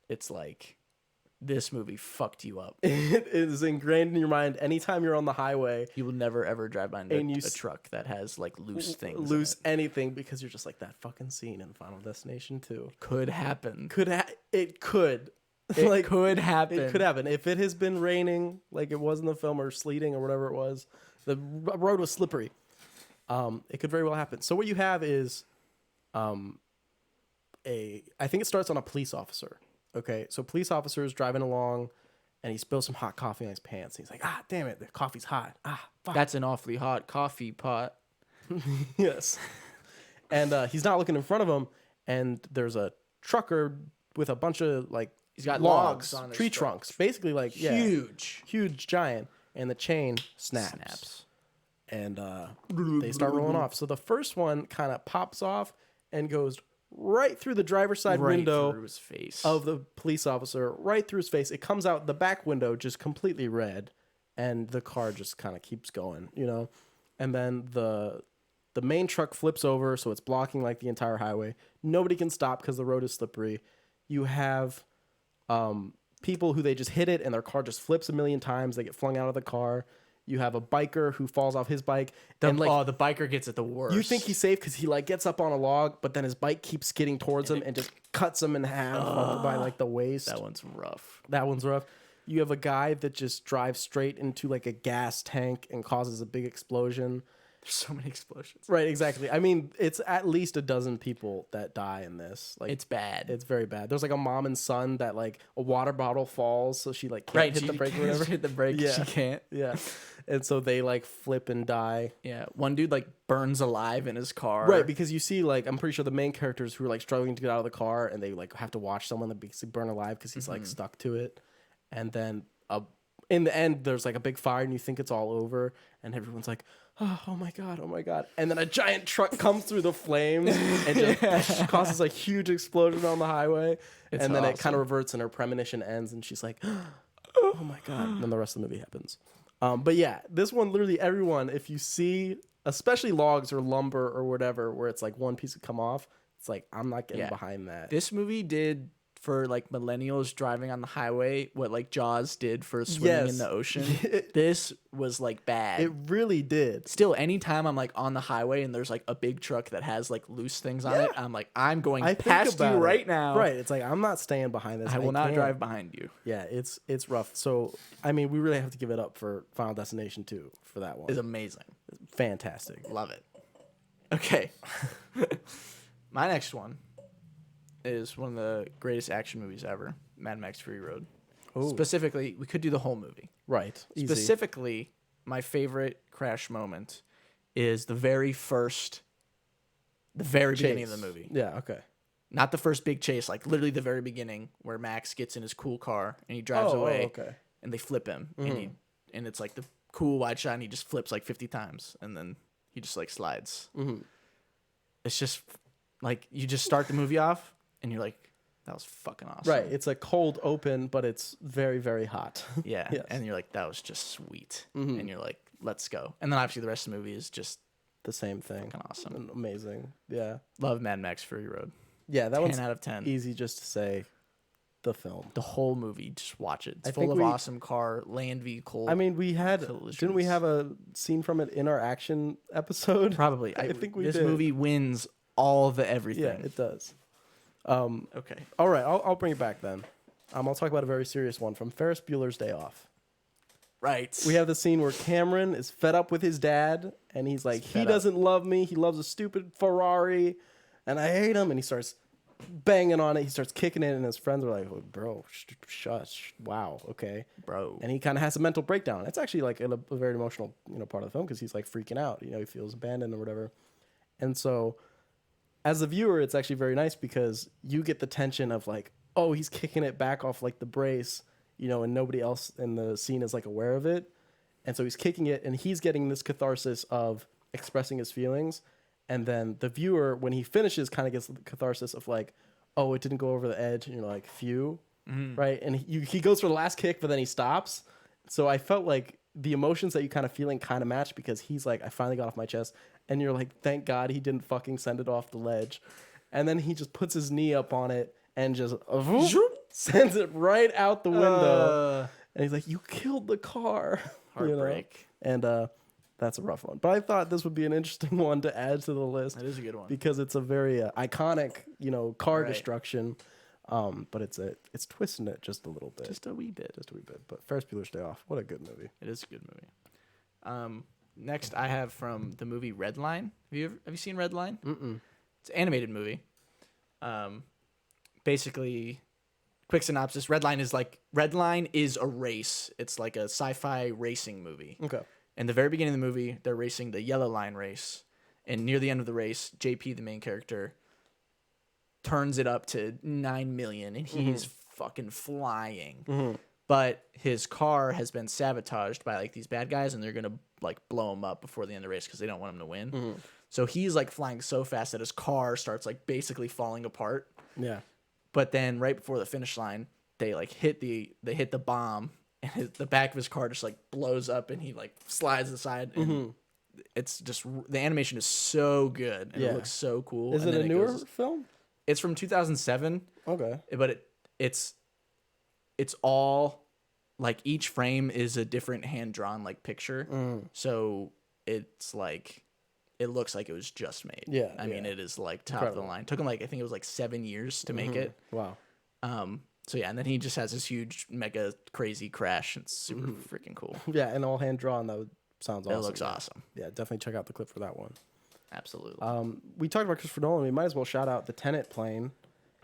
It's like this movie fucked you up. It is ingrained in your mind. Anytime you're on the highway, you will never ever drive by a truck that has like loose things. Loose anything, because you're just like that fucking scene in Final Destination 2. Could happen. It could. It Like, could happen. It could happen. If it has been raining, like it was in the film, or sleeting, or whatever it was, the road was slippery. It could very well happen. So what you have is, I think it starts on a police officer. Okay, so police officer is driving along, and he spills some hot coffee on his pants. He's like, ah, damn it, the coffee's hot. Ah, fuck. That's an awfully hot coffee pot. Yes. And he's not looking in front of him, and there's a trucker with a bunch of like, he's got logs on tree trunks, basically like huge, giant, and the chain snaps. And they start rolling off. So the first one kind of pops off and goes right through the driver's side window through his face of the police officer, right through his face. It comes out the back window just completely red, and the car just kind of keeps going, And then the main truck flips over, so it's blocking like the entire highway. Nobody can stop because the road is slippery. You have people who they just hit it and their car just flips a million times. They get flung out of the car. You have a biker who falls off his bike. The biker gets it the worst. You think he's safe because he like gets up on a log, but then his bike keeps skidding towards him and just cuts him in half by like the waist. That one's rough. You have a guy that just drives straight into like a gas tank and causes a big explosion. There's so many explosions. Right, exactly. I mean, it's at least a dozen people that die in this. Like, it's bad. It's very bad. There's like a mom and son that like a water bottle falls, so she like can't hit the brake or whatever. Hit the brake. Yeah. She can't. Yeah. And so they like flip and die. Yeah. One dude like burns alive in his car. Right, because you see like, I'm pretty sure the main characters who are like struggling to get out of the car, and they like have to watch someone that basically burn alive because he's like stuck to it. And then in the end, there's like a big fire and you think it's all over, and everyone's like, oh my God. And then a giant truck comes through the flames and just causes a huge explosion on the highway. It's and then awesome. It kind of reverts and her premonition ends and she's like, oh my God. And then the rest of the movie happens. But yeah, this one, literally everyone, if you see, especially logs or lumber or whatever, where it's like one piece would come off, it's like, I'm not getting behind that. This movie did for like millennials driving on the highway what like Jaws did for swimming in the ocean. This was like bad. It really did. Still, anytime I'm like on the highway and there's like a big truck that has like loose things on it, I'm like, I'm going past you right now. Right. It's like, I'm not staying behind this. I will not drive behind you. Yeah, it's rough. So, I mean, we really have to give it up for Final Destination 2 for that one. It's amazing. Fantastic. Love it. Okay. My next one is one of the greatest action movies ever, Mad Max Fury Road. Ooh. Specifically, we could do the whole movie. Right. Easy. Specifically, my favorite crash moment is the very beginning of the movie. Yeah, okay. Not the first big chase, like literally the very beginning where Max gets in his cool car and he drives away. Okay. And they flip him. And it's like the cool wide shot and he just flips like 50 times and then he just like slides. It's just like you just start the movie off and you're like, that was fucking awesome. Right. It's a cold open, but it's very, very hot. Yeah. Yes. And you're like, that was just sweet. And you're like, let's go. And then obviously the rest of the movie is just the same thing. Fucking awesome. Amazing. Yeah. Love Mad Max Fury Road. Yeah, that one's 10 out of 10. Easy just to say. The film. The whole movie, just watch it. It's full of awesome car, land vehicle. I mean, didn't we have a scene from it in our action episode? Probably. I think we did. This movie wins all the everything. Yeah, it does. Okay. All right, I'll bring it back then. I'll talk about a very serious one from Ferris Bueller's Day Off. Right. We have the scene where Cameron is fed up with his dad, and he's like, he doesn't love me. He loves a stupid Ferrari, and I hate him. And he starts banging on it. He starts kicking it, and his friends are like, oh, bro, shush. Wow, okay. Bro. And he kind of has a mental breakdown. It's actually like a very emotional part of the film because he's like freaking out. He feels abandoned or whatever. And so as a viewer, it's actually very nice because you get the tension of like, oh, he's kicking it back off like the brace, and nobody else in the scene is like aware of it. And so he's kicking it and he's getting this catharsis of expressing his feelings. And then the viewer, when he finishes, kind of gets the catharsis of like, oh, it didn't go over the edge. And you're like, phew. Right. And he goes for the last kick, but then he stops. So I felt like the emotions that you kind of feeling kind of match because he's like, I finally got off my chest. And you're like, thank God he didn't fucking send it off the ledge. And then he just puts his knee up on it and just sends it right out the window. And he's like, you killed the car. Heartbreak. And that's a rough one. But I thought this would be an interesting one to add to the list. That is a good one. Because it's a very iconic, car destruction. But it's twisting it just a little bit. Just a wee bit. But Ferris Bueller's Day Off, what a good movie. It is a good movie. Next, I have from the movie Redline. Have you seen Redline? Mm-mm. It's an animated movie. Basically, quick synopsis: Redline is a race. It's like a sci-fi racing movie. Okay. In the very beginning of the movie, they're racing the Yellow Line race, and near the end of the race, JP, the main character, turns it up to 9 million, and he's fucking flying. But his car has been sabotaged by like these bad guys, and they're gonna like blow him up before the end of the race because they don't want him to win. So he's like flying so fast that his car starts like basically falling apart. Yeah. But then right before the finish line, they like hit the bomb, and the back of his car just like blows up, and he like slides aside. And it's just the animation is so good, and it looks so cool. Is it a newer film? It's from 2007. Okay. But it's all like each frame is a different hand drawn like picture. So it's like it looks like it was just made. Yeah. I mean, it is like top of the line. Took him like I think it was like 7 years to make it. Wow. So yeah, and then he just has this huge mega crazy crash. It's super freaking cool. Yeah, and all hand drawn. Sounds awesome. It looks awesome. Yeah, definitely check out the clip for that one. Absolutely. We talked about Christopher Nolan. We might as well shout out the Tenet plane.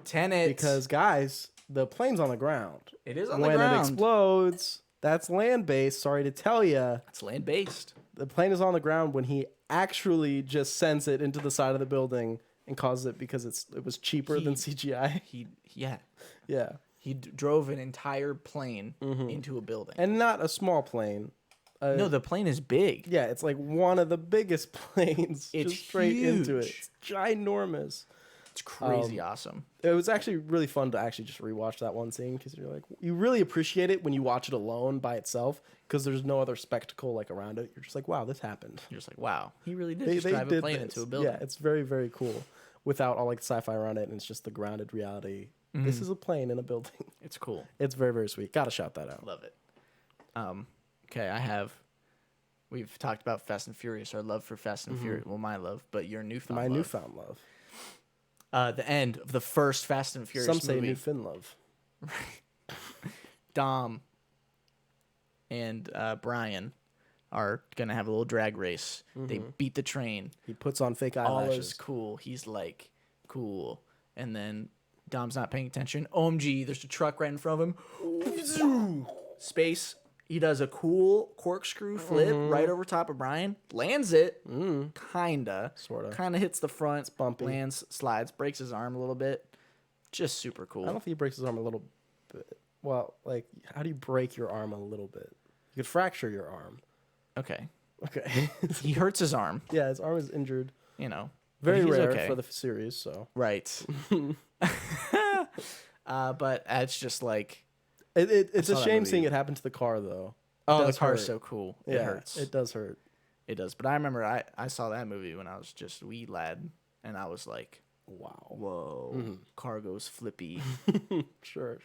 Tenet. Because, guys, the plane's on the ground. It is on the ground. When it explodes, that's land-based. Sorry to tell you. It's land-based. The plane is on the ground when he actually just sends it into the side of the building and causes it because it was cheaper than CGI. Yeah. He drove an entire plane into a building. And not a small plane. No, the plane is big. Yeah, it's like one of the biggest planes. It's just straight huge. into it. It's ginormous. It's crazy awesome. It was actually really fun to actually just rewatch that one scene because you're like, you really appreciate it when you watch it alone by itself because there's no other spectacle like around it. You're just like, wow, this happened. You're just like, wow, he really did just drive a plane into a building. Yeah, it's very, very cool without all like the sci-fi around it, and it's just the grounded reality This is a plane in a building. It's cool. It's very, very sweet. Gotta shout that out. Love it. Okay, we've talked about Fast and Furious, our love for Fast and Furious. Well, my love, but your newfound love. My newfound love. The end of the first Fast and Furious Some say movie. new Finn love. Dom and Brian are going to have a little drag race. They beat the train. He puts on fake eyelashes. All is cool. He's like, cool. And then Dom's not paying attention. OMG, there's a truck right in front of him. Space. He does a cool corkscrew flip right over top of Brian. Lands it. Kinda. Sorta. Kinda hits the front. It's bumpy. Lands, slides, breaks his arm a little bit. Just super cool. I don't think he breaks his arm a little bit. Well, like, how do you break your arm a little bit? You could fracture your arm. Okay. Okay. He hurts his arm. Yeah, his arm is injured. You know. Very rare okay. for the series, so. Right. But it's just like... It's a shame seeing it happen to the car, though. Oh, the car's so cool. It hurts. It does hurt. It does. But I remember I saw that movie when I was just a wee lad, and I was like, wow. Whoa. Car goes flippy. Sure.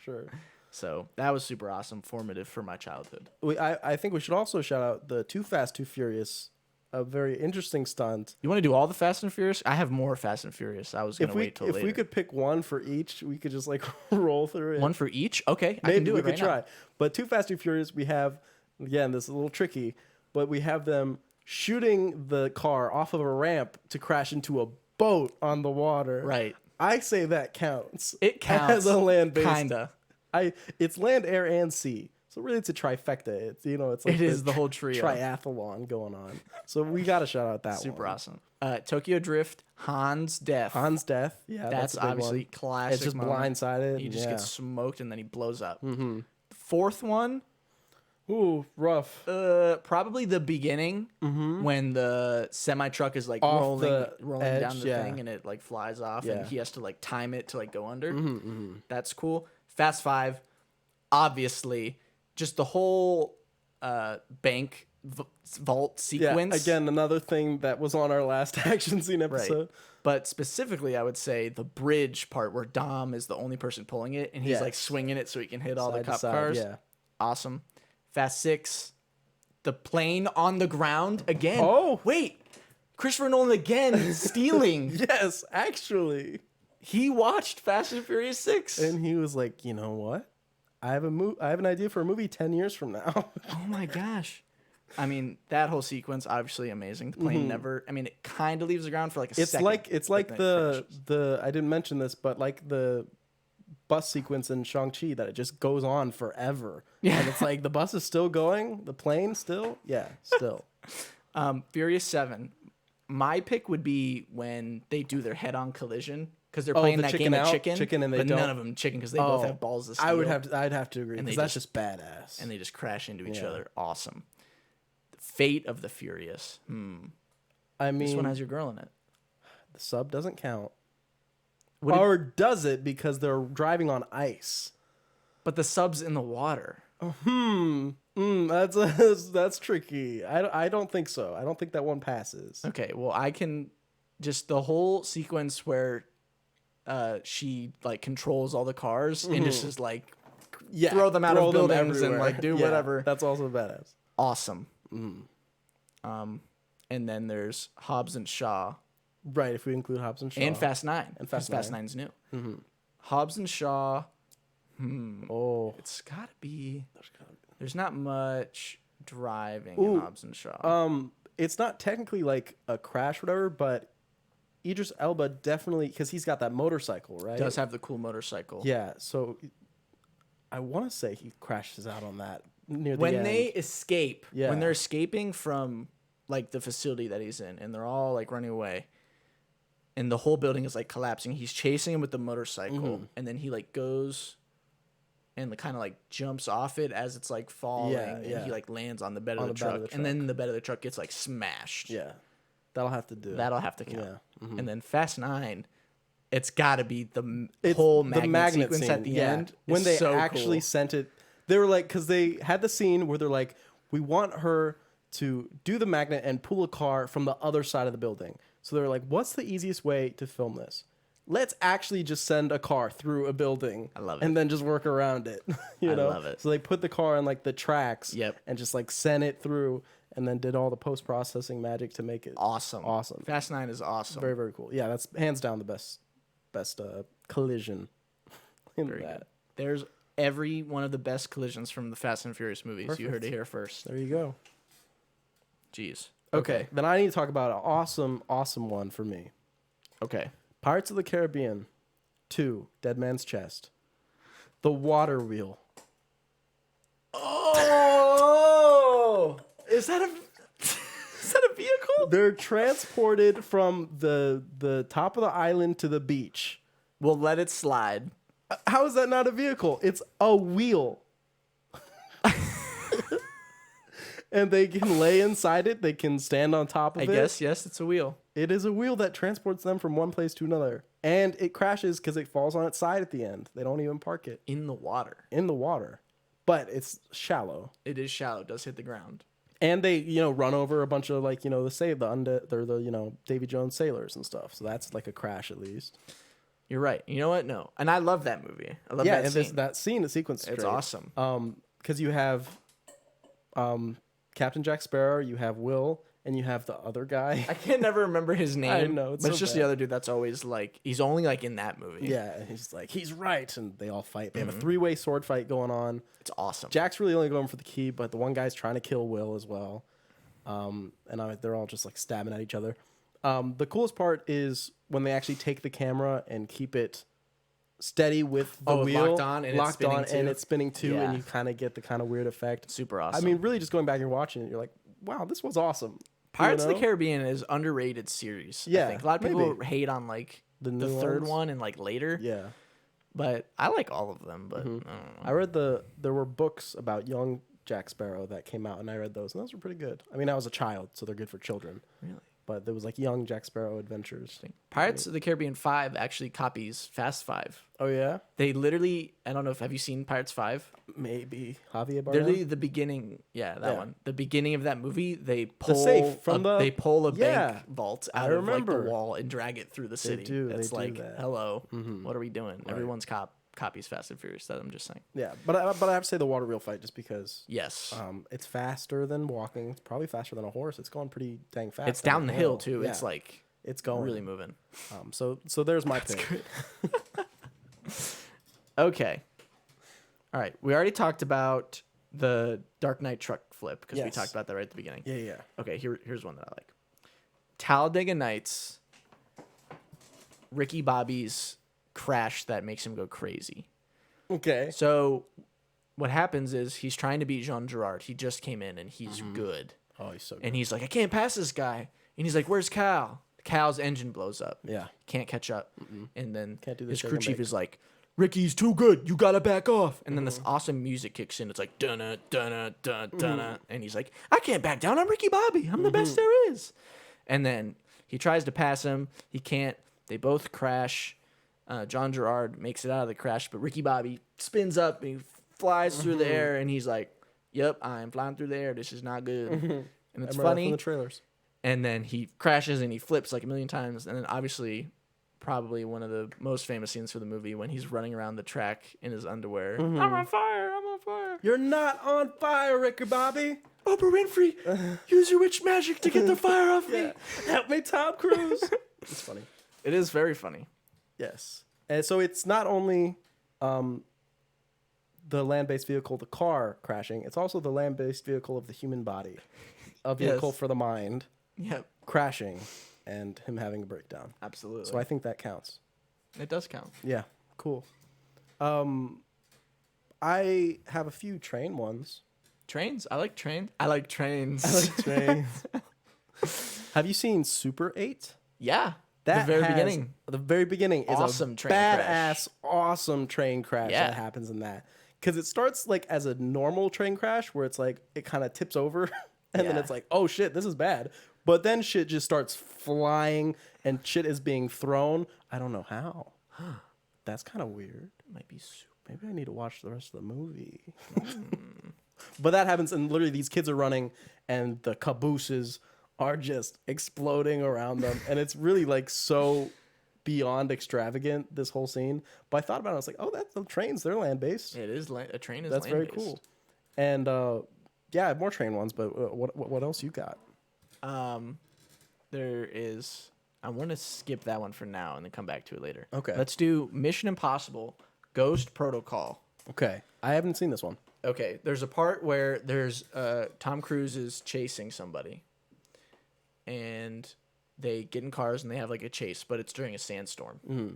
So that was super awesome, formative for my childhood. I think we should also shout out the Too Fast, Too Furious. A very interesting stunt. You want to do all the Fast and Furious? I have more Fast and Furious. I was going to wait till later. If we could pick one for each, we could just like roll through it. One for each? Okay, Maybe I can do we it could right try. now. But Too Fast, Too Furious, we have, again, this is a little tricky, but we have them shooting the car off of a ramp to crash into a boat on the water. Right. I say that counts. It counts. As a land-based. Kinda. It's land, air, and sea. So really, it's a trifecta. It's it's like it is the whole trio. Triathlon going on. So we got to shout out that Super one. awesome. Tokyo Drift, Han's death. Yeah, that's a big obviously one. classic. It's just moment. blindsided. He just gets smoked and then he blows up. Mm-hmm. Fourth one. Ooh, rough. Probably the beginning when the semi truck is like Off rolling edge, down the thing and it like flies off and he has to like time it to like go under. That's cool. Fast Five, obviously, just the whole bank vault sequence. Yeah, again, another thing that was on our last action scene episode. Right. But specifically, I would say the bridge part where Dom is the only person pulling it and he's like swinging it so he can hit all the cop cars. Yeah. Awesome. Fast Six, the plane on the ground again. Oh, wait. Christopher Nolan again stealing. Yes, actually. He watched Fast and Furious 6. And he was like, you know what? I have an idea for a movie 10 years from now. Oh my gosh. I mean, that whole sequence, obviously amazing. The plane it kind of leaves the ground for like a second. It's like the I didn't mention this, but like the bus sequence in Shang-Chi that it just goes on forever. Yeah. And it's like the bus is still going, the plane still? Yeah, still. Furious 7. My pick would be when they do their head-on collision. Because they're playing that game of chicken, and they but don't. none of them chicken because they both have balls of steel. I'd have to agree. Because that's just badass. And they just crash into each other. Awesome. The Fate of the Furious. I mean, this one has your girl in it. The sub doesn't count. Or does it because they're driving on ice? But the sub's in the water. That's tricky. I don't think so. I don't think that one passes. Okay, well I can just the whole sequence where she like controls all the cars and just is like throw them out of buildings and like do whatever. That's also badass. Awesome. And then there's Hobbs and Shaw. Right, if we include Hobbs and Shaw. And Fast 9. And Fast 9's new. Hobbs and Shaw. It's gotta be. There's not much driving in Hobbs and Shaw. It's not technically like a crash or whatever, but Idris Elba definitely, because he's got that motorcycle, right? Does have the cool motorcycle. Yeah, so I want to say he crashes out on that near the when end. they escape, when they're escaping from like the facility that he's in, and they're all like running away, and the whole building is like collapsing. He's chasing him with the motorcycle, and then he like goes and kind of like jumps off it as it's like falling, and he like lands on the bed of the truck, and then the bed of the truck gets like smashed. Yeah. That'll have to do. That'll have to count. Yeah. And then Fast 9, it's got to be the whole magnet sequence scene at the end. When they actually sent it, they were like, because they had the scene where they're like, we want her to do the magnet and pull a car from the other side of the building. So they were like, what's the easiest way to film this? let's actually just send a car through a building. I love it. And then just work around it. You know? I love it. So they put the car on like the tracks. Yep. And just like sent it through and then did all the post-processing magic to make it Awesome. Fast 9 is awesome. very, very cool. Yeah, that's hands down the best collision in Very that. good. There's every one of the best collisions from the Fast and Furious movies. Perfect. You heard it here first. There you go. Jeez. Okay. Then I need to talk about an awesome one for me. Okay. Pirates of the Caribbean 2, Dead Man's Chest. The water wheel. Oh! Is that a vehicle? They're transported from the top of the island to the beach. We'll let it slide. How is that not a vehicle? It's a wheel. And they can lay inside it. They can stand on top of it. I guess, yes, it's a wheel. It is a wheel that transports them from one place to another. And it crashes because it falls on its side at the end. They don't even park it. In the water. In the water. But it's shallow. It is shallow. It does hit the ground. And they, run over a bunch of the Davy Jones sailors and stuff. So that's like a crash at least. You're right. You know what? No. And I love that movie. I love that scene. That scene, the sequence is It's great. awesome. Because you have Captain Jack Sparrow, you have Will, and you have the other guy. I can never remember his name. I know, but it's just the other dude that's always like, he's only like in that movie. Yeah, and he's like, he's right. And they all fight. They have a 3-way sword fight going on. It's awesome. Jack's really only going for the key, but the one guy's trying to kill Will as well. They're all just like stabbing at each other. The coolest part is when they actually take the camera and keep it steady with the wheel locked on and it's spinning too. And you kind of get the kind of weird effect. Super awesome. I mean, really just going back and watching it, you're like, wow, this was awesome. Pirates of the Caribbean is underrated series. Yeah, I think. A lot of people hate on like the third one and like later. Yeah. But I like all of them, but I don't know. I read there were books about young Jack Sparrow that came out, and I read those, and those were pretty good. I mean, I was a child, so they're good for children. Really? But there was like young Jack Sparrow adventures. Pirates of the Caribbean 5 actually copies Fast 5. Oh yeah? They literally, I don't know if have you seen Pirates 5? Maybe Javier Bardem. Literally the beginning, that one. The beginning of that movie, they pull safe from they pull a bank vault out of like the remember. wall and drag it through the city. do It's that. hello, what are we doing? Right. Everyone's copies Fast and Furious. That I'm just saying. Yeah, but I have to say the water wheel fight just because. Yes. It's faster than walking. It's probably faster than a horse. It's going pretty dang fast. It's down the hill too. Yeah. It's like it's going really moving. So there's my pick. Okay. All right. We already talked about the Dark Knight truck flip because we talked about that right at the beginning. Yeah. Okay. Here's one that I like. Talladega Nights. Ricky Bobby's crash that makes him go crazy. Okay. So what happens is he's trying to beat Jean Girard. He just came in and he's good. Oh, he's so good. And he's like, I can't pass this guy. And he's like, where's Cal? Cal's engine blows up. Yeah. Can't catch up. And then Can't do the his shake crew and chief bake. is like, Ricky's too good. You gotta back off. And then this awesome music kicks in. It's like dunna dunna dunna dunna. And he's like, I can't back down. I'm Ricky Bobby. I'm the best there is. And then he tries to pass him. He can't. They both crash. John Girard makes it out of the crash, but Ricky Bobby spins up and he flies through the air. And he's like, "Yep, I'm flying through the air. This is not good." And it's funny. From the trailers. And then he crashes and he flips like a million times. And then obviously, probably one of the most famous scenes for the movie when he's running around the track in his underwear. I'm on fire. I'm on fire. You're not on fire, Ricky Bobby. Oprah Winfrey, use your witch magic to get the fire off me. Help me, Tom Cruise. It's funny. It is very funny. Yes. And so it's not only the land-based vehicle, the car crashing, it's also the land-based vehicle of the human body. A vehicle for the mind. Yep. Crashing and him having a breakdown. Absolutely. So I think that counts. It does count. Yeah. Cool. I have a few train ones. Trains? I like trains. I like trains. I like trains. Have you seen Super 8? Yeah. That the very has- beginning. The very beginning is Awesome a train badass, awesome train crash Yeah. that happens in that. Because it starts like as a normal train crash where it's like it kind of tips over and then Yeah. it's like, oh shit, this is bad. But then shit just starts flying and shit is being thrown. I don't know how. That's kind of weird. Might be super. Maybe I need to watch the rest of the movie. But that happens, and literally these kids are running, and the cabooses are just exploding around them, and it's really like so beyond extravagant, this whole scene. But I thought about it, I was like, oh, that's the trains, they're land-based. It is a train is That's very land-based. cool. And yeah, I have more train ones, but what else you got? There is. I want to skip that one for now and then come back to it later. Okay. Let's do Mission Impossible: Ghost Protocol. Okay, I haven't seen this one. Okay, there's a part where there's Tom Cruise is chasing somebody, and they get in cars and they have like a chase, but it's during a sandstorm. Mm-hmm.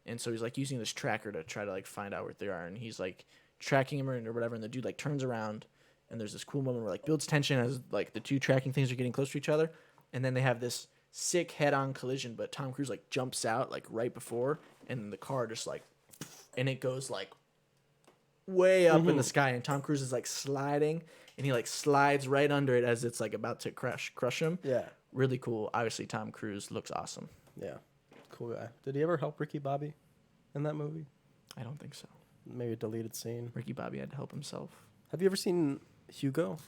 And so he's like using this tracker to try to like find out where they are, and he's like tracking him or whatever. And the dude like turns around, and there's this cool moment where like builds tension as like the two tracking things are getting close to each other, and then they have this sick head-on collision. But Tom Cruise like jumps out like right before, and the car just like, and it goes like way up in the sky, and Tom Cruise is like sliding, and he like slides right under it as it's like about to crush him. Yeah. Really cool. Obviously, Tom Cruise looks awesome. Yeah. Cool guy. Did he ever help Ricky Bobby in that movie? I don't think so. Maybe a deleted scene. Ricky Bobby had to help himself. Have you ever seen Hugo?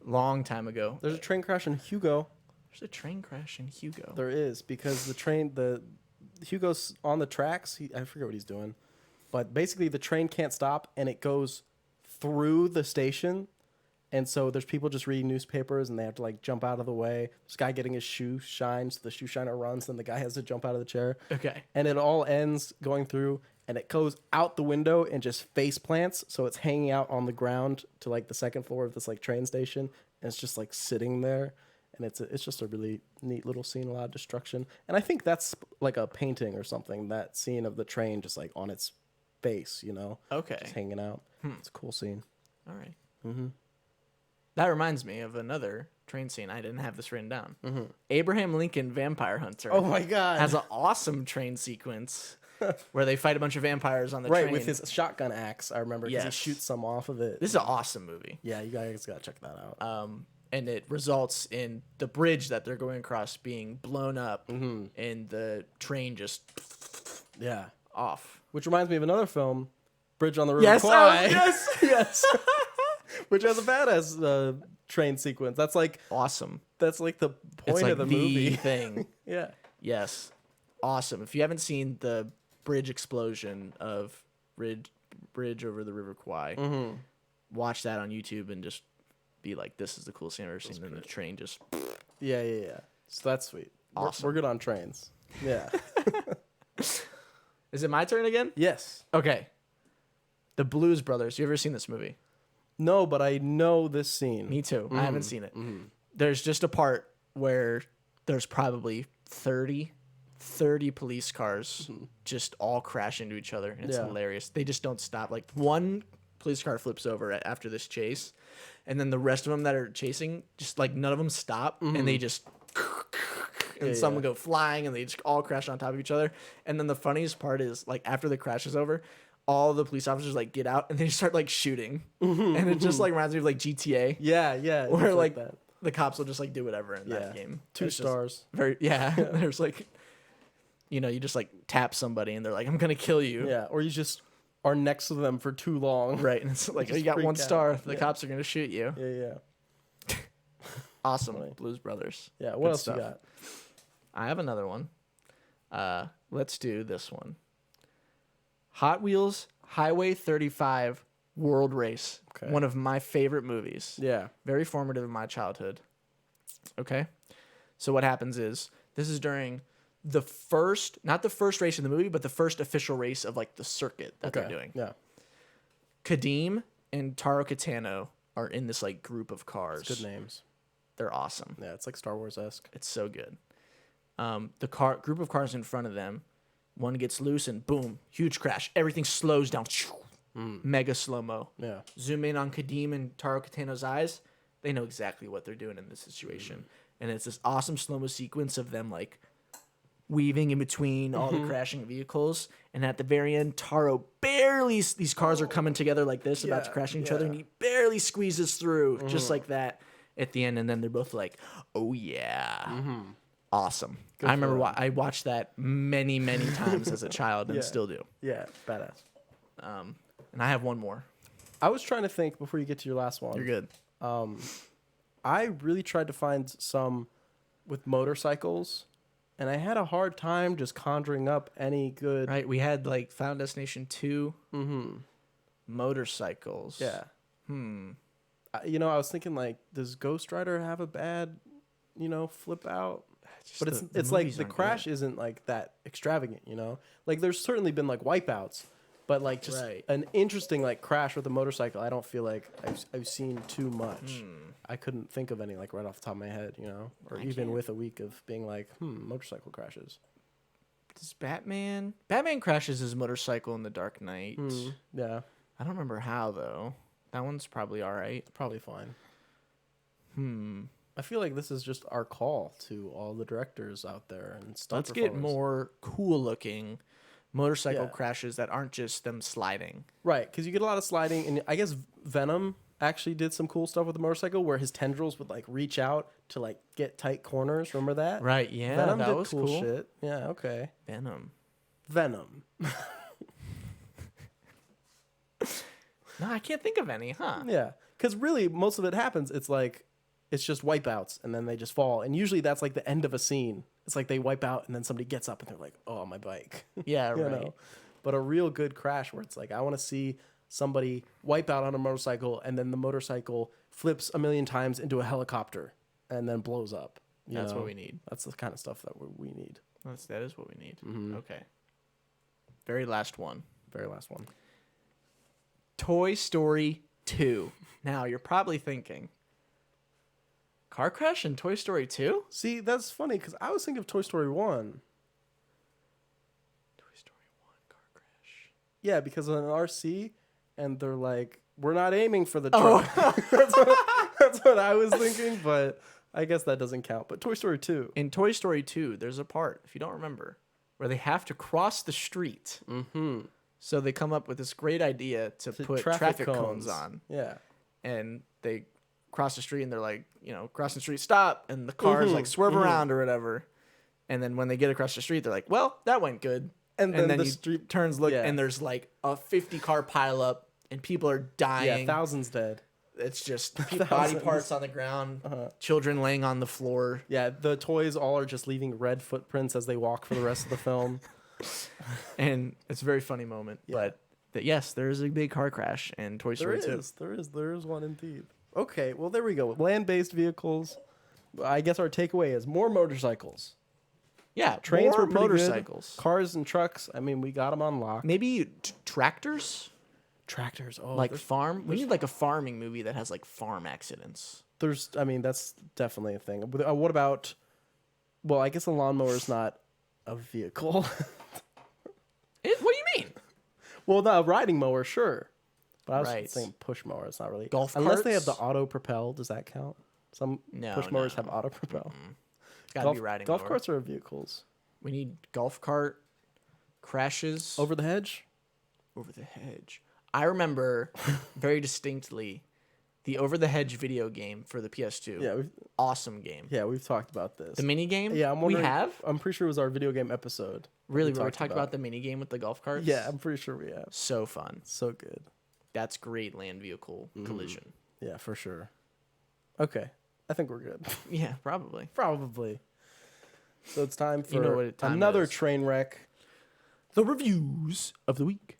Long time ago. There's a train crash in Hugo. There's a train crash in Hugo. There is, because the Hugo's on the tracks. I forget what he's doing. But basically the train can't stop, and it goes through the station. And so there's people just reading newspapers, and they have to like jump out of the way. This guy getting his shoe shined, so the shoe shiner runs, and the guy has to jump out of the chair. Okay. And it all ends going through, and it goes out the window and just face plants. So it's hanging out on the ground to like the second floor of this like train station, and it's just like sitting there. And it's just a really neat little scene, a lot of destruction. And I think that's like a painting or something, that scene of the train just like on its face, you know? Okay. Just hanging out. It's a cool scene. All right. Mm-hmm. That reminds me of another train scene. I didn't have this written down. Mm-hmm. Abraham Lincoln Vampire Hunter. Oh my God. Has an awesome train sequence where they fight a bunch of vampires on the right, train. with his shotgun axe, I remember, because Yes. he shoots some off of it. This is an awesome movie. Yeah, you guys got to check that out. And it results in the bridge that they're going across being blown up, and the train just Yeah. off. Which reminds me of another film, Bridge on the River Yes, Kwai. yes, yes. Which has a badass train sequence. That's like Awesome. That's like the point It's like of the movie. thing. Yeah. Yes. Awesome. If you haven't seen the bridge explosion of Bridge over the River Kwai, watch that on YouTube and just be like, this is the coolest thing I've ever seen. And the train just... Yeah. So that's sweet. Awesome. We're good on trains. Yeah. Is it my turn again? Yes. Okay. The Blues Brothers. You ever seen this movie? No, but I know this scene. Me too. I haven't seen it. There's just a part where there's probably 30 police cars just all crash into each other. And it's hilarious. They just don't stop. Like one police car flips over after this chase, and then the rest of them that are chasing, just like none of them stop, and they just... And some will go flying, and they just all crash on top of each other. And then the funniest part is, like, after the crash is over, all the police officers like get out and they start like shooting, and it just like reminds me of like GTA. Yeah. Where like that. The cops will just like do whatever in that game. 2 stars. There's like, you just like tap somebody and they're like, I'm gonna kill you. Yeah, or you just are next to them for too long. Right, and it's like, oh, you got 1 star. The cops are gonna shoot you. Yeah. Awesome. Blues Brothers. Yeah. What else you got? I have another one. Let's do this one. Hot Wheels Highway 35 World Race. Okay. One of my favorite movies. Yeah. Very formative in my childhood. Okay. So what happens is, this is during the first, not the first race in the movie, but the first official race of like the circuit that they're doing. Yeah. Kadeem and Taro Kitano are in this like group of cars. Good names. They're awesome. Yeah, it's like Star Wars-esque. It's so good. The group of cars in front of them, one gets loose and boom, huge crash. Everything slows down. Mega slow-mo. Yeah. Zoom in on Kadeem and Taro Kitano's eyes. They know exactly what they're doing in this situation. And it's this awesome slow-mo sequence of them like weaving in between all the crashing vehicles. And at the very end, Taro these cars are coming together like this, about to crash into each other, and he barely squeezes through, just like that at the end. And then they're both like, oh yeah. Awesome. I remember I watched that many, many times as a child and still do. Yeah, badass. And I have one more. I was trying to think before you get to your last one. You're good. I really tried to find some with motorcycles and I had a hard time just conjuring up any good. Right, we had like Final Destination 2, motorcycles. Yeah. I was thinking like, does Ghost Rider have a bad, flip out? But it's like the crash isn't like that extravagant, Like there's certainly been like wipeouts, but like just an interesting like crash with a motorcycle. I don't feel like I've seen too much. I couldn't think of any like right off the top of my head, or even with a week of being like, motorcycle crashes. Does Batman crashes his motorcycle in The Dark Knight? Yeah. I don't remember how though. That one's probably all right. Probably fine. I feel like this is just our call to all the directors out there and stuff. Let's get more cool looking motorcycle crashes that aren't just them sliding. Right, because you get a lot of sliding, and I guess Venom actually did some cool stuff with the motorcycle where his tendrils would like reach out to like get tight corners. Remember that? Right, yeah. Venom that did was cool shit. Yeah, okay. Venom. No, I can't think of any, huh? Yeah, because really most of it happens. It's just wipeouts, and then they just fall, and usually that's like the end of a scene. It's like they wipe out, and then somebody gets up, and they're like, "Oh, my bike." Yeah, right. But a real good crash where it's like, I want to see somebody wipe out on a motorcycle, and then the motorcycle flips a million times into a helicopter, and then blows up. That's what we need. That's the kind of stuff that we need. That is what we need. Okay. Very last one. Toy Story 2. Now, you're probably thinking, car crash in Toy Story 2? See, that's funny, because I was thinking of Toy Story 1. Toy Story 1 car crash. Yeah, because on an RC, and they're like, we're not aiming for the truck. That's what I was thinking, but I guess that doesn't count. But Toy Story 2. In Toy Story 2, there's a part, if you don't remember, where they have to cross the street. So they come up with this great idea to put traffic cones on. Yeah. And they cross the street, and they're like, crossing the street, stop. And the cars like swerve around or whatever. And then when they get across the street, they're like, well, that went good. And then the street turns, and there's like a 50-car pileup, and people are dying. Yeah, thousands dead. It's just body parts on the ground, children laying on the floor. Yeah, the toys all are just leaving red footprints as they walk for the rest of the film. And it's a very funny moment. Yeah. But yes, there is a big car crash in Toy Story 2. There is one indeed. Okay, well, there we go. Land-based vehicles. I guess our takeaway is more motorcycles. Yeah, trains more were pretty motorcycles. Good. Cars and trucks. I mean, we got them on lock. Maybe tractors. Oh, like farm. We need like a farming movie that has like farm accidents. That's definitely a thing. What about? Well, I guess a lawnmower is not a vehicle. What do you mean? Well, a riding mower, sure. But I was saying push mower. It's not really golf unless carts? They have the auto propel. Does that count? Some push mowers have auto propel. It's gotta be riding. Golf carts are vehicles. We need golf cart crashes over the hedge. I remember very distinctly the Over the Hedge video game for the PS2. Yeah, awesome game. Yeah, we've talked about this. The mini game? Yeah, we have? I'm pretty sure it was our video game episode. Really? We talked about the mini game with the golf carts? Yeah, I'm pretty sure we have. So fun. So good. That's great land vehicle collision. Yeah, for sure. Okay. I think we're good. Yeah, probably. So it's time for another train wreck. The reviews of the week.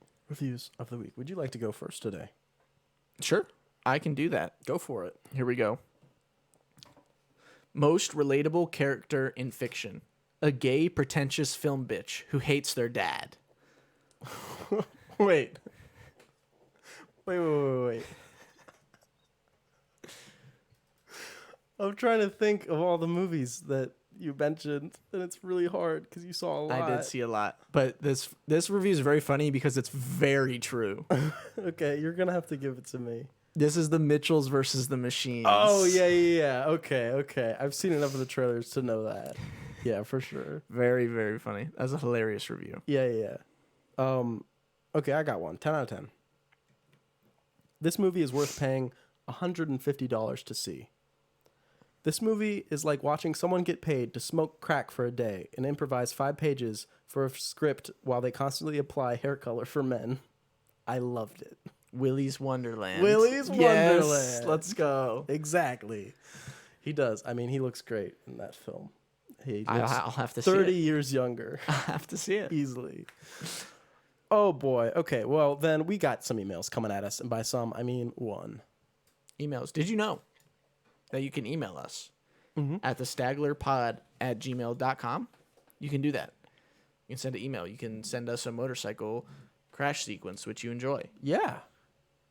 Would you like to go first today? Sure. I can do that. Go for it. Here we go. Most relatable character in fiction. A gay, pretentious film bitch who hates their dad. Wait. I'm trying to think of all the movies that you mentioned, and it's really hard because you saw a lot. I did see a lot, but this review is very funny because it's very true. Okay, you're gonna have to give it to me. This is the Mitchells versus the Machines. Oh yeah. Okay. I've seen enough of the trailers to know that. Yeah, for sure. Very, very funny. That's a hilarious review. Yeah. Okay, I got one. 10 out of 10. This movie is worth paying $150 to see. This movie is like watching someone get paid to smoke crack for a day and improvise 5 pages for a script while they constantly apply hair color for men. I loved it. Willy's Wonderland. Yes, let's go. Exactly. He does. I mean, he looks great in that film. He I'll looks have to see 30 it. years younger. I'll have to see it. Easily. Oh, boy. Okay, well, then we got some emails coming at us. And by some, I mean one. Emails. Did you know that you can email us Mm-hmm. at thestaglerpod@gmail.com? You can do that. You can send an email. You can send us a motorcycle crash sequence, which you enjoy. Yeah.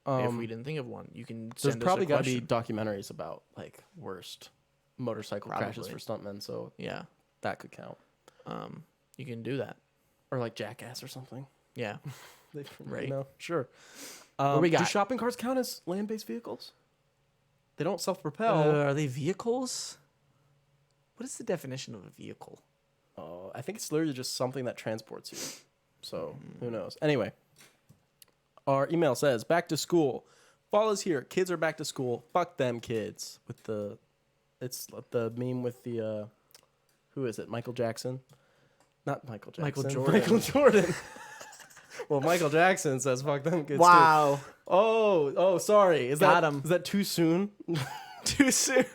If we didn't think of one, you can There's send probably us a got to question. be documentaries about, like, worst motorcycle crashes Probably. for stuntmen, so Yeah. that could count. You can do that. Or, like, Jackass or something. Yeah. Right. You know? Sure. What we got? Do shopping carts count as land-based vehicles? They don't self-propel. Are they vehicles? What is the definition of a vehicle? I think it's literally just something that transports you. So, who knows? Anyway, our email says, back to school. Fall is here. Kids are back to school. Fuck them kids. It's the meme with the, who is it? Michael Jackson? Not Michael Jackson. Michael Jordan. Michael Jordan. Well, Michael Jackson says, fuck them kids Wow. too. Oh, sorry. Is Got him. Is that too soon? Too soon.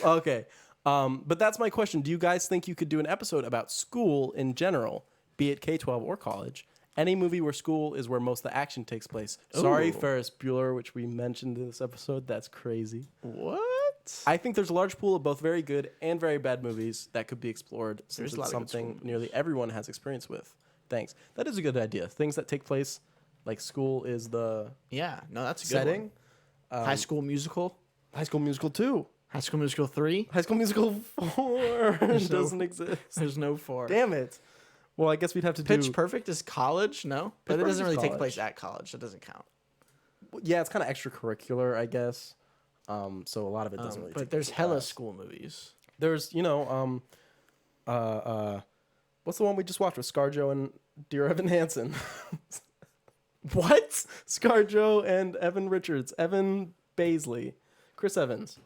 Okay. But that's my question. Do you guys think you could do an episode about school in general, be it K-12 or college? Any movie where school is where most of the action takes place. Sorry, Ooh. Ferris Bueller, which we mentioned in this episode. That's crazy. What? I think there's a large pool of both very good and very bad movies that could be explored since There's a it's lot of good something school nearly everyone has experience with. Thanks. That is a good idea. Things that take place, like school is the Yeah. No, that's a good setting. one. High School Musical. High School Musical 2. High School Musical 3. High School Musical 4 doesn't exist. There's no 4. Damn it. Well, I guess we'd have to Pitch do... Perfect is college? No? But it Perfect doesn't is really take college. place at college. That doesn't count. Yeah, it's kind of extracurricular, I guess. So a lot of it doesn't really. But take there's place hella as- school movies. There's, what's the one we just watched with ScarJo and Dear Evan Hansen? What? ScarJo and Evan Richards, Evan Baisley, Chris Evans.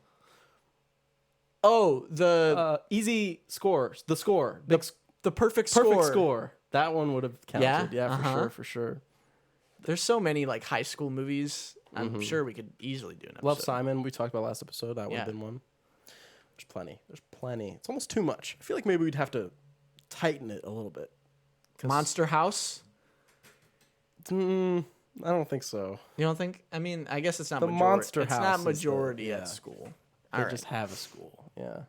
Oh, the Easy scores. The score. the perfect Perfect score. score. That one would have counted. Yeah? Yeah, for Uh-huh. sure, for sure. There's so many like high school movies. I'm sure we could easily do an episode. Love Simon. We talked about last episode. That would have Yeah. been one. There's plenty. There's plenty. It's almost too much. I feel like maybe we'd have to tighten it a little bit. Monster House. I don't think so. You don't think? I mean, I guess it's not The majority. Monster it's House not is the- majority yeah. at school. They All right. just have a school. Yeah.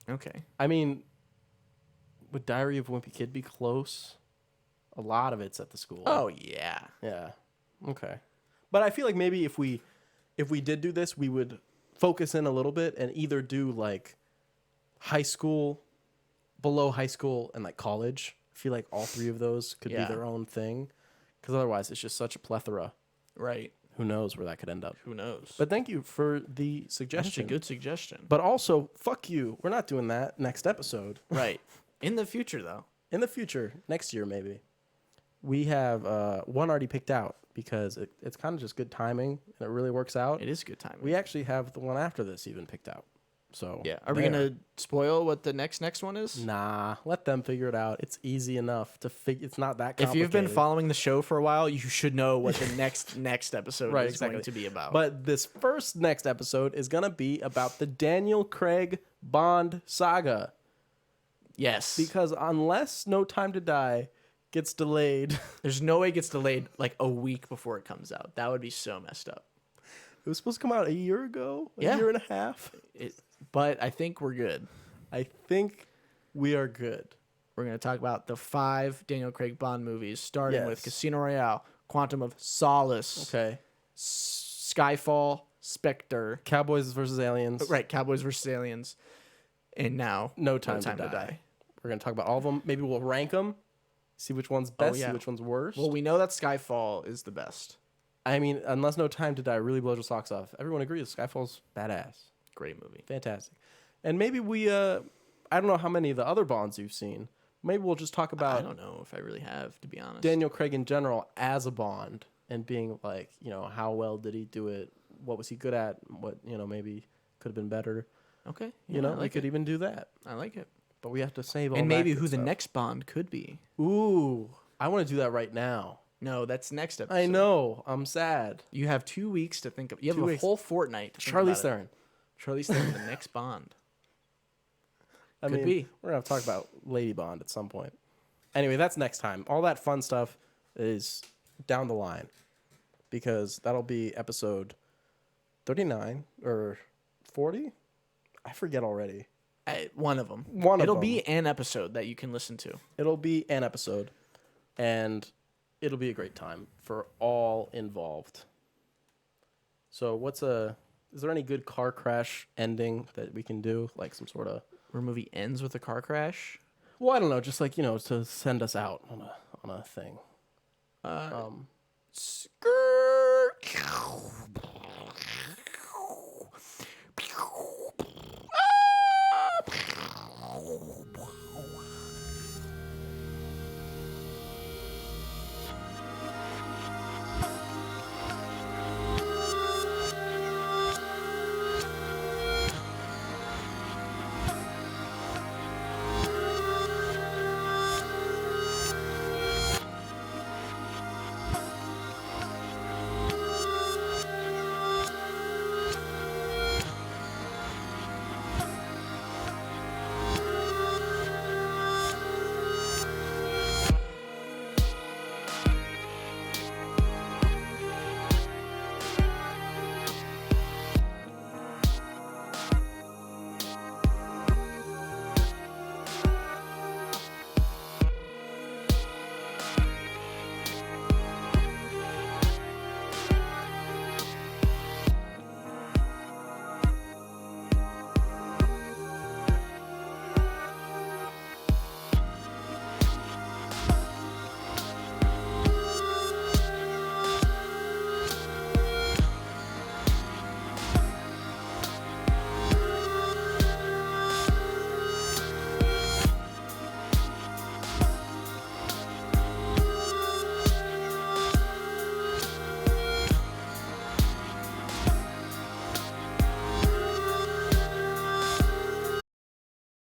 Okay. I mean, would Diary of a Wimpy Kid be close? A lot of it's at the school. Oh yeah. Yeah. Okay. But I feel like maybe if we did do this, we would focus in a little bit and either do like high school, below high school, and like college. I feel like all three of those could Yeah. be their own thing. Because otherwise it's just such a plethora. Right. Who knows where that could end up. Who knows? But thank you for the that's a suggestion. good suggestion. But also, fuck you. We're not doing that next episode. Right. In the future, though. In the future, next year maybe, we have one already picked out because it's kind of just good timing and it really works out. It is good timing. We actually have the one after this even picked out. So Yeah. Are we there. gonna spoil what the next one is? Nah, let them figure it out. It's easy enough to figure. It's not that complicated. If you've been following the show for a while, you should know what the next episode Right, is exactly. going to be about. But this next episode is gonna be about the Daniel Craig Bond saga. yes, Because unless No Time to Die gets delayed, there's no way it gets delayed like a week before it comes out. That would be so messed up. it was supposed to come out a year ago, a Yeah. year and a half. But I think we're good. I think we are good. We're going to talk about the 5 Daniel Craig Bond movies, starting with Yes. Casino Royale, Quantum of Solace, Okay. Skyfall, Spectre, Cowboys versus Aliens. right, Cowboys vs. Aliens, and now No Time to Die. We're gonna talk about all of them. Maybe we'll rank them, see which one's best, yeah. see which one's worst. Well, we know that Skyfall is the best. I mean, unless No Time to Die really blows your socks off, everyone agrees Skyfall's badass, Great movie. fantastic. And maybe we, I don't know how many of the other Bonds you've seen. Maybe we'll just talk I about don't know if I really have, to be honest. Daniel Craig in general as a Bond and being like, how well did he do it? What was he good at? What maybe could have been better. Okay. I like we could even do that. I like it. But we have to save all And that maybe good who the stuff. next Bond could be. Ooh, I want to do that right now. No, that's next episode. I know. I'm sad. You have 2 weeks to think of. You have 2 a weeks. whole fortnight. To think Charlize about it. Theron. Charlize Theron, the next Bond. I Could mean, be. we're gonna have to talk about Lady Bond at some point. Anyway, that's next time. All that fun stuff is down the line because that'll be episode 39 or 40. I forget already. One of them. One of It'll them. be an episode that you can listen to. It'll be an episode, and it'll be a great time for all involved. So, is there any good car crash ending that we can do, like some sort of? Where a movie ends with a car crash. Well, I don't know, just like to send us out on a thing. Skirt.